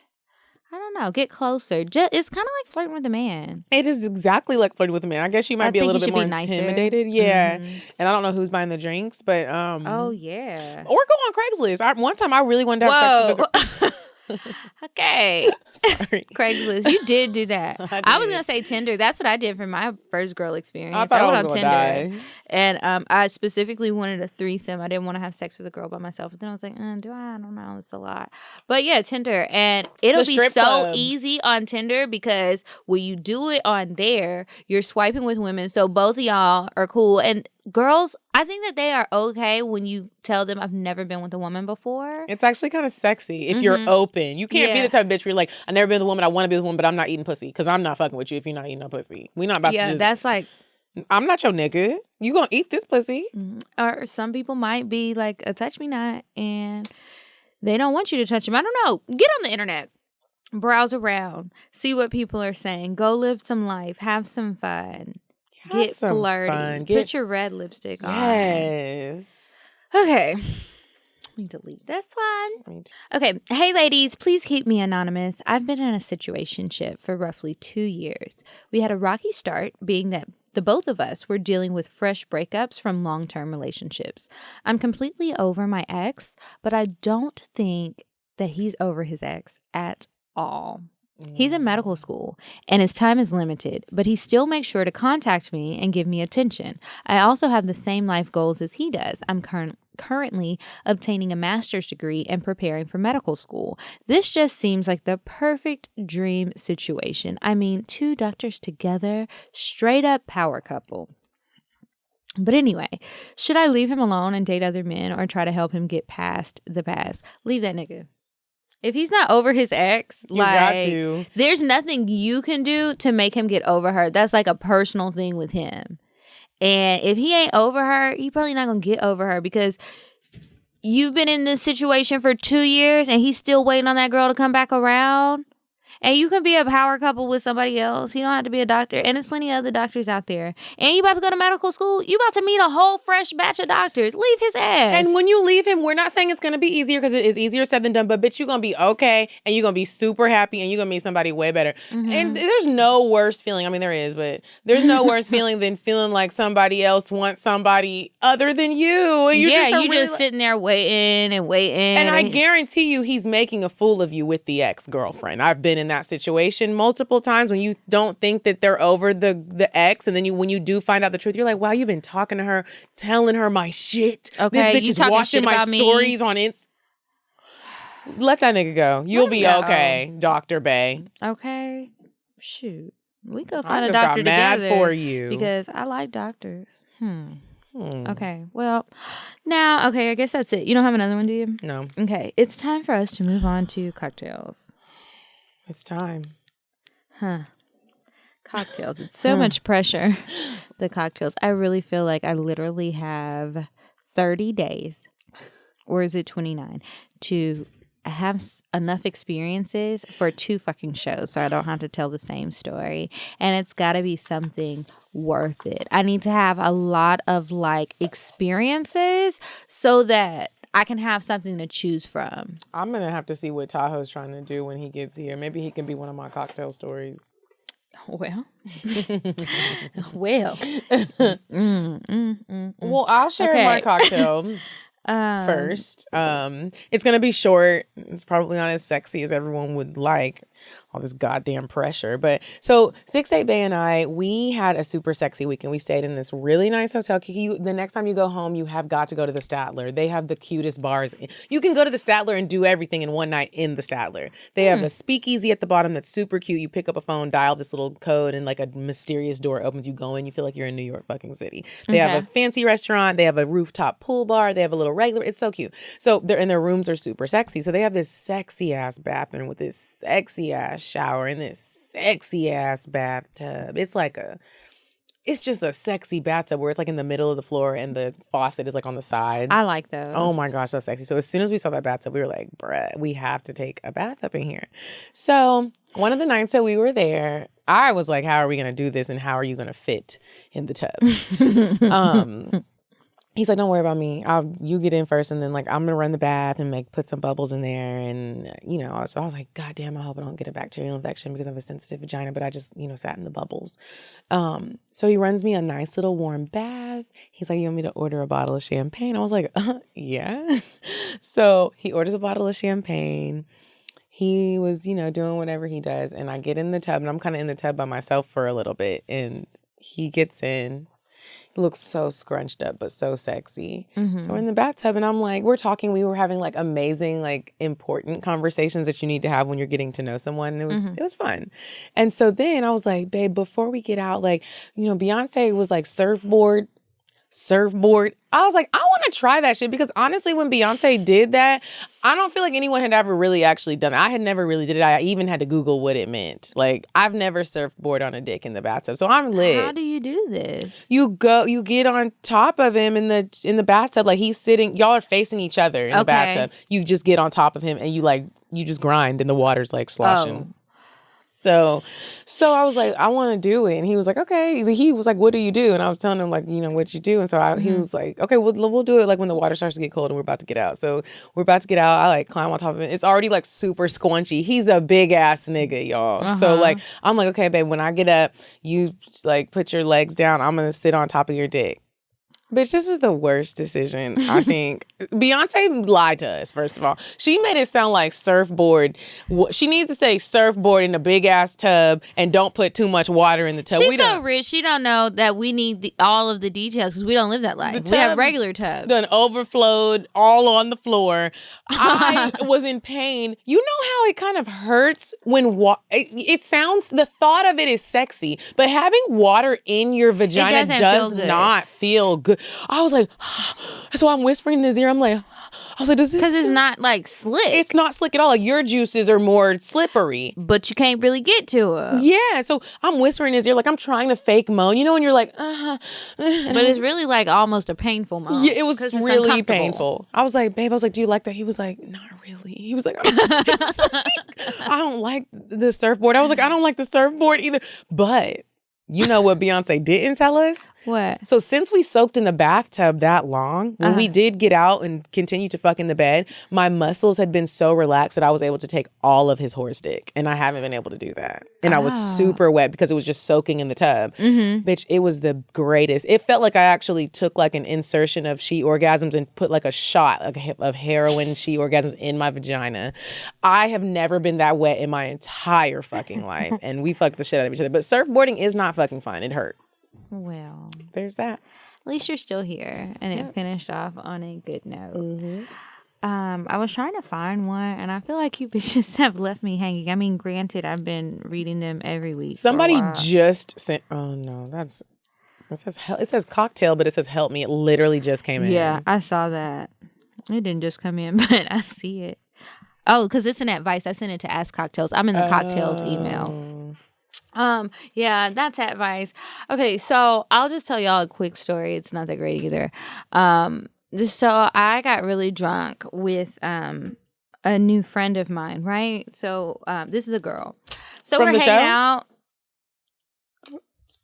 I don't know, get closer. It's kind of like flirting with a man. It is exactly like flirting with a man. I guess you might be a little bit more intimidated. Yeah. And I don't know who's buying the drinks, but oh yeah. Or go on Craigslist. One time I really wanted to have sex with a girl. Okay. Sorry. Craigslist. You did do that. I was did. going to say Tinder. That's what I did for my first girl experience. I thought I went was on gonna Tinder. die. And I specifically wanted a threesome. I didn't want to have sex with a girl by myself. But then I was like, do I? I don't know. It's a lot. But yeah, Tinder. And it'll be so club. easy on Tinder because when you do it on there, you're swiping with women. So both of y'all are cool. And girls, I think that they are okay when you tell them I've never been with a woman before. It's actually kind of sexy if you're open. You can't be the type of bitch where you're like, I've never been with a woman, I want to be with a woman, but I'm not eating pussy. Because I'm not fucking with you if you're not eating no pussy. We not about to just... that's like... I'm not your nigga. You gonna eat this pussy. Or some people might be like a touch me not and they don't want you to touch them. I don't know. Get on the internet. Browse around. See what people are saying. Go live some life. Have some fun. Get flirty. Fun. Put your red lipstick on. Yes. Okay. Let me delete this one. Okay. Hey, ladies, please keep me anonymous. I've been in a situationship for roughly 2 years. We had a rocky start, being that the both of us were dealing with fresh breakups from long-term relationships. I'm completely over my ex, but I don't think that he's over his ex at all. He's in medical school and his time is limited, but he still makes sure to contact me and give me attention. I also have the same life goals as he does. I'm currently obtaining a master's degree and preparing for medical school. This just seems like the perfect dream situation. I mean, 2 doctors together, straight up power couple. But anyway, should I leave him alone and date other men or try to help him get past the past? Leave that nigga. If he's not over his ex, there's nothing you can do to make him get over her. That's like a personal thing with him. And if he ain't over her, he probably not going to get over her because you've been in this situation for 2 years and he's still waiting on that girl to come back around. And you can be a power couple with somebody else. You don't have to be a doctor. And there's plenty of other doctors out there. And you about to go to medical school. You about to meet a whole fresh batch of doctors. Leave his ass. And when you leave him, we're not saying it's going to be easier because it is easier said than done. But bitch, you're going to be okay. And you're going to be super happy. And you're going to meet somebody way better. And there's no worse feeling. I mean, there is. But there's no worse feeling than feeling like somebody else wants somebody other than you. And you just sitting there waiting and waiting. And I guarantee you he's making a fool of you with the ex-girlfriend. I've been in that situation multiple times when you don't think that they're over the ex, and then when you do find out the truth, you're like, wow, you've been talking to her, telling her my shit. Okay, this bitch is watching my stories on Insta. Let that nigga go. You'll be okay, Dr. Bay. Okay, shoot, we go find a doctor mad together for you because I like doctors. Okay, well, now, I guess that's it. You don't have another one, do you? No. Okay, it's time for us to move on to cocktails. It's time. Cocktails. It's so much pressure. The cocktails. I really feel like I literally have 30 days, or is it 29, to have enough experiences for 2 fucking shows so I don't have to tell the same story. And it's got to be something worth it. I need to have a lot of experiences so that I can have something to choose from. I'm going to have to see what Tahoe's trying to do when he gets here. Maybe he can be one of my cocktail stories. Well. Well, I'll share my cocktail. first. It's gonna be short. It's probably not as sexy as everyone would like. All this goddamn pressure. But so 6'8" Bay and I, we had a super sexy weekend. We stayed in this really nice hotel. Kiki, the next time you go home, you have got to go to the Statler. They have the cutest bars. You can go to the Statler and do everything in one night in the Statler. They have a speakeasy at the bottom that's super cute. You pick up a phone, dial this little code, and like a mysterious door opens. You go in, you feel like you're in New York fucking City. They have a fancy restaurant. They have a rooftop pool bar. They have a little regular. It's so cute. So their rooms are super sexy. So they have this sexy ass bathroom with this sexy ass shower in this sexy ass bathtub. It's just a sexy bathtub where it's like in the middle of the floor and the faucet is like on the side. I like those. Oh my gosh, that's sexy. So as soon as we saw that bathtub, we were like, bruh, we have to take a bath up in here. So one of the nights that we were there, I was like, how are we going to do this and how are you going to fit in the tub? He's like, don't worry about me. You get in first, and then like I'm gonna run the bath and put some bubbles in there, and So I was like, God damn, I hope I don't get a bacterial infection because I have a sensitive vagina. But I just sat in the bubbles. So he runs me a nice little warm bath. He's like, you want me to order a bottle of champagne? I was like, yeah. So he orders a bottle of champagne. He was doing whatever he does, and I get in the tub, and I'm kind of in the tub by myself for a little bit, and he gets in. Looks so scrunched up, but so sexy. So we're in the bathtub, and I'm like, we're talking. We were having like amazing, like important conversations that you need to have when you're getting to know someone. And it was fun. And so then I was like, babe, before we get out, like, Beyonce was like surfboard. I was like, I want to try that shit because honestly, when Beyonce did that, I don't feel like anyone had ever really actually done it. I had never really did it. I even had to Google what it meant. Like, I've never surfboard on a dick in the bathtub, so I'm lit. How do you do this? You get on top of him in the bathtub, like he's sitting. Y'all are facing each other in the bathtub. You just get on top of him and you just grind, and the water's like sloshing. So I was like, I want to do it. And he was like, okay. He was like, what do you do? And I was telling him, like, what you do. And so he was like, okay, we'll do it like when the water starts to get cold and we're about to get out. So we're about to get out. I like climb on top of it. It's already like super squunchy. He's a big ass nigga, y'all. So like, I'm like, okay, babe, when I get up, you like put your legs down. I'm going to sit on top of your dick. Bitch, this was the worst decision, I think. Beyonce lied to us, first of all. She made it sound like surfboard. She needs to say surfboard in a big-ass tub and don't put too much water in the tub. She's so rich, she don't know that we need all of the details because we don't live that life. We have regular tubs. Done overflowed all on the floor. I was in pain. You know how it kind of hurts when it sounds, the thought of it is sexy, but having water in your vagina does not feel good. I was like, so I'm whispering in his ear. I'm like, I was like, does this? Because it's not like slick. It's not slick at all. Like, your juices are more slippery. But you can't really get to it. Yeah. So I'm whispering in his ear, like I'm trying to fake moan, and you're like, But it's really like almost a painful moan. Yeah, it was really painful. I was like, babe, do you like that? He was like, not really. He was like, I don't like the surfboard. I was like, I don't like the surfboard either. But you know what Beyonce didn't tell us? What? So since we soaked in the bathtub that long, when we did get out and continue to fuck in the bed, my muscles had been so relaxed that I was able to take all of his horse dick. And I haven't been able to do that. And I was super wet because it was just soaking in the tub. Bitch, it was the greatest. It felt like I actually took like an insertion of she orgasms and put like a shot of heroin she orgasms in my vagina. I have never been that wet in my entire fucking life. And we fucked the shit out of each other. But surfboarding is not fucking fun. It hurt. Well, there's that. At least you're still here, and it finished off on a good note. I was trying to find one, and I feel like you bitches have left me hanging. I mean, granted, I've been reading them every week. Somebody just sent. Oh no, it says cocktail, but it says help me. It literally just came in. Yeah, I saw that. It didn't just come in, but I see it. Oh, because it's an advice. I sent it to Ask Cocktails. I'm in the Cocktails email. Yeah, that's advice. Okay, so I'll just tell y'all a quick story. It's not that great either. So I got really drunk with a new friend of mine, right? So this is a girl. So we're hanging out.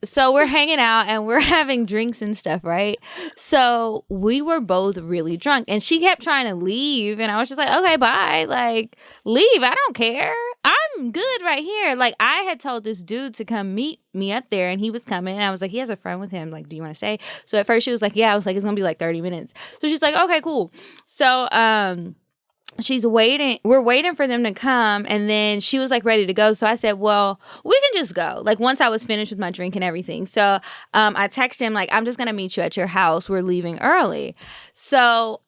So we're hanging out and we're having drinks and stuff, right? So we were both really drunk and she kept trying to leave and I was just like, okay, bye. Like, leave. I don't care. I'm I'm good right here. Like, I had told this dude to come meet me up there, and he was coming. And I was like, he has a friend with him. Like, do you want to stay? So at first she was like, yeah. I was like, it's going to be like 30 minutes. So she's like, okay, cool. So, she's waiting. We're waiting for them to come. And then she was like ready to go. So I said, well, we can just go. Like, once I was finished with my drink and everything. So I texted him, like, I'm just going to meet you at your house. We're leaving early. So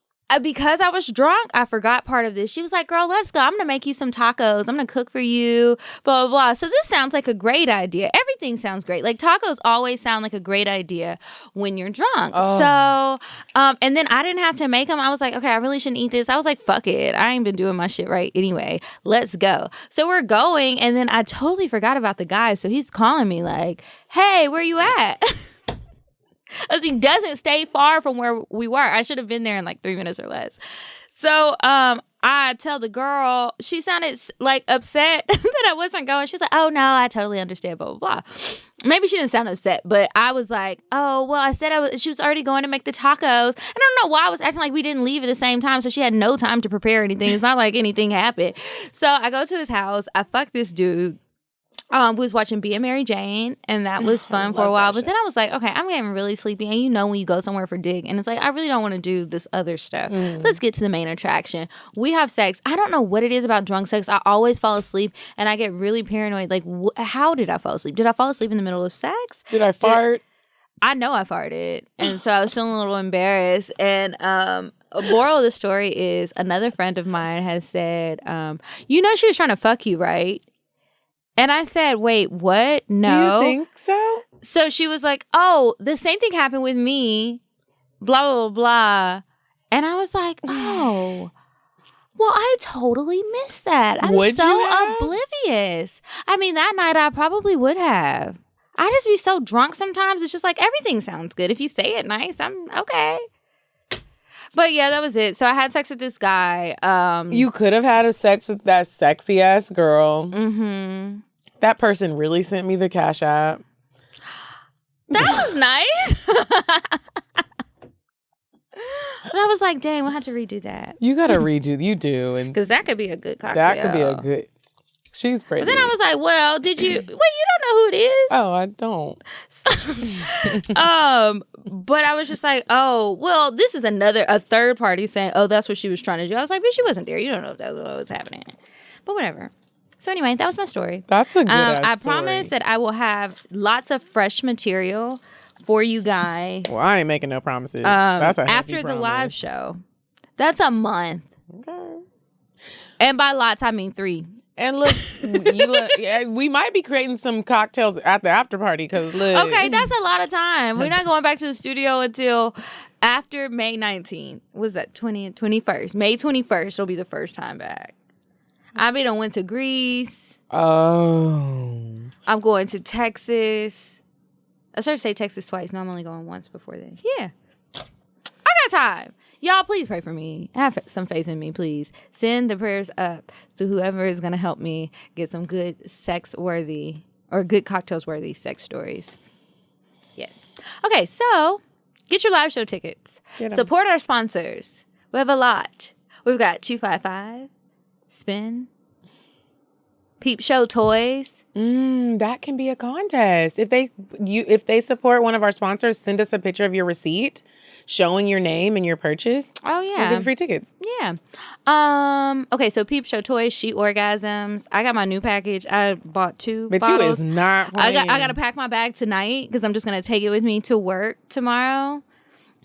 because I was drunk, I forgot part of this. She was like, girl, let's go. I'm going to make you some tacos. I'm going to cook for you, blah, blah, blah. So this sounds like a great idea. Everything sounds great. Like, tacos always sound like a great idea when you're drunk. Oh. So, and then I didn't have to make them. I was like, okay, I really shouldn't eat this. I was like, fuck it. I ain't been doing my shit right anyway. Let's go. So we're going, and then I totally forgot about the guy. So he's calling me like, hey, where you at? Because he doesn't stay far from where we were. I should have been there in like 3 minutes or less. So I tell the girl, she sounded like upset that I wasn't going. She was like, oh, no, I totally understand, blah, blah, blah. Maybe she didn't sound upset, but I was like, oh, well, I said she was already going to make the tacos. And I don't know why I was acting like we didn't leave at the same time, so she had no time to prepare anything. It's not like anything happened. So I go to his house. I fuck this dude. We was watching Being Mary Jane, and that was fun for a while. But then I was like, okay, I'm getting really sleepy. And you know when you go somewhere for dick, and it's like, I really don't want to do this other stuff. Let's get to the main attraction. We have sex. I don't know what it is about drunk sex. I always fall asleep, and I get really paranoid. Like, how did I fall asleep? Did I fall asleep in the middle of sex? Did I fart? I know I farted. And so I was feeling a little embarrassed. And a moral of the story is another friend of mine has said, you know she was trying to fuck you, right? And I said, wait, what? No. Do you think so? So she was like, oh, the same thing happened with me, blah, blah, blah, blah. And I was like, oh, well, I totally missed that. I'm so oblivious. I mean, that night I probably would have. I just be so drunk sometimes. It's just like everything sounds good. If you say it nice, I'm okay. But yeah, that was it. So I had sex with this guy. You could have had sex with that sexy ass girl. Mm-hmm. That person really sent me the Cash App. That was nice. But I was like, dang, we'll have to redo that. You got to redo. You do. Because that could be a good cocktail. That could be a good. She's pretty. But then I was like, well, did you? Wait, you don't know who it is? Oh, I don't. But I was just like, oh, well, this is a third party saying, oh, that's what she was trying to do. I was like, but she wasn't there. You don't know if that was what was happening. But whatever. So anyway, that was my story. That's a good I story. promise that I will have lots of fresh material for you guys. Well, I ain't making no promises. That's a heavy after the promise. live show. That's a month. Okay. And by lots, I mean 3. And look, we might be creating some cocktails at the after party because look. Okay, that's a lot of time. We're not going back to the studio until after May 19th. Was that 20th, 21st? May 21st will be the first time back. I went to Greece. Oh. I'm going to Texas. I started to say Texas twice. No, I'm only going once before then. Yeah. I got time. Y'all, please pray for me. Have some faith in me, please. Send the prayers up to whoever is going to help me get some good sex-worthy or good cocktails-worthy sex stories. Yes. Okay, so get your live show tickets. Support our sponsors. We have a lot. We've got 255, Spin, Peep Show Toys. That can be a contest. If they support one of our sponsors, send us a picture of your receipt showing your name and your purchase. Oh yeah, we'll give free tickets. Yeah. Okay, so Peep Show Toys, She Orgasms. I got my new package. I bought 2 but bottles. You is not playing. I got to pack my bag tonight because I'm just gonna take it with me to work tomorrow.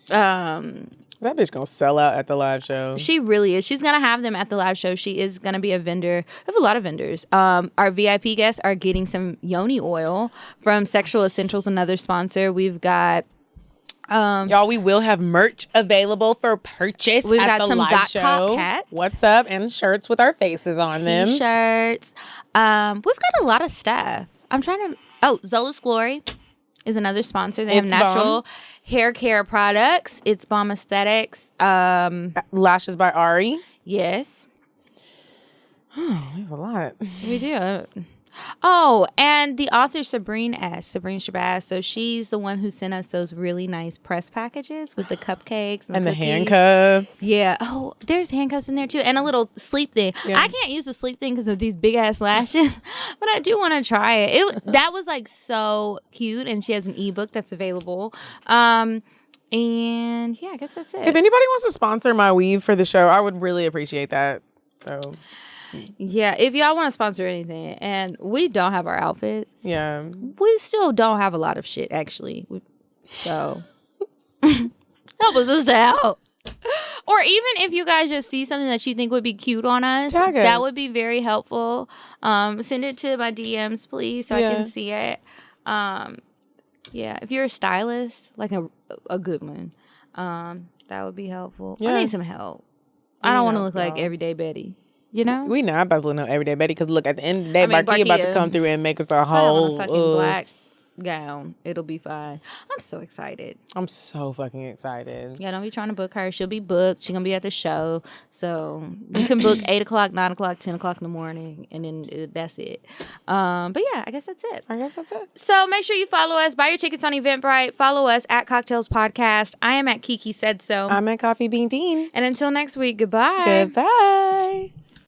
That bitch gonna sell out at the live show. She really is. She's gonna have them at the live show. She is gonna be a vendor. I have a lot of vendors. Our VIP guests are getting some yoni oil from Sexual Essentials, another sponsor. We've got y'all, we will have merch available for purchase We've at got the some live show. Hats. What's up? And shirts with our faces on them. T-shirts. We've got a lot of stuff. Zola's Glory is another sponsor. They have natural hair care products. It's Bomb Aesthetics. Lashes by Ari. Yes. We have a lot. We do. Oh, and the author Sabrina Shabazz. So she's the one who sent us those really nice press packages with the cupcakes and the cookies. handcuffs. Yeah. Oh, there's handcuffs in there too, and a little sleep thing. Yeah. I can't use the sleep thing because of these big ass lashes, but I do want to try it. That was like so cute, and she has an ebook that's available. And yeah, I guess that's it. If anybody wants to sponsor my weave for the show, I would really appreciate that. So. Yeah, if y'all want to sponsor anything, and we don't have our outfits. Yeah. We still don't have a lot of shit, actually. So, help us sister out. Or even if you guys just see something that you think would be cute on us, Tag us. that would be very helpful. Send it to my DMs, please, so I can see it. Yeah, if you're a stylist, like a good one, that would be helpful. I need some help. I don't want to look like Everyday Betty. You know? We not about to look no Everyday Betty because look, at the end of the day, Barkia about to come through and make us a I whole want a fucking black gown. It'll be fine. I'm so excited. I'm so fucking excited. Yeah, don't be trying to book her. She'll be booked. She's going to be at the show. So you can book 8 o'clock, 9 o'clock, 10 o'clock in the morning, and then that's it. But yeah, I guess that's it. So make sure you follow us. Buy your tickets on Eventbrite. Follow us at Cocktails Podcast. I am at Kiki Said So. I'm at Coffee Bean Dean. And until next week, goodbye. Goodbye.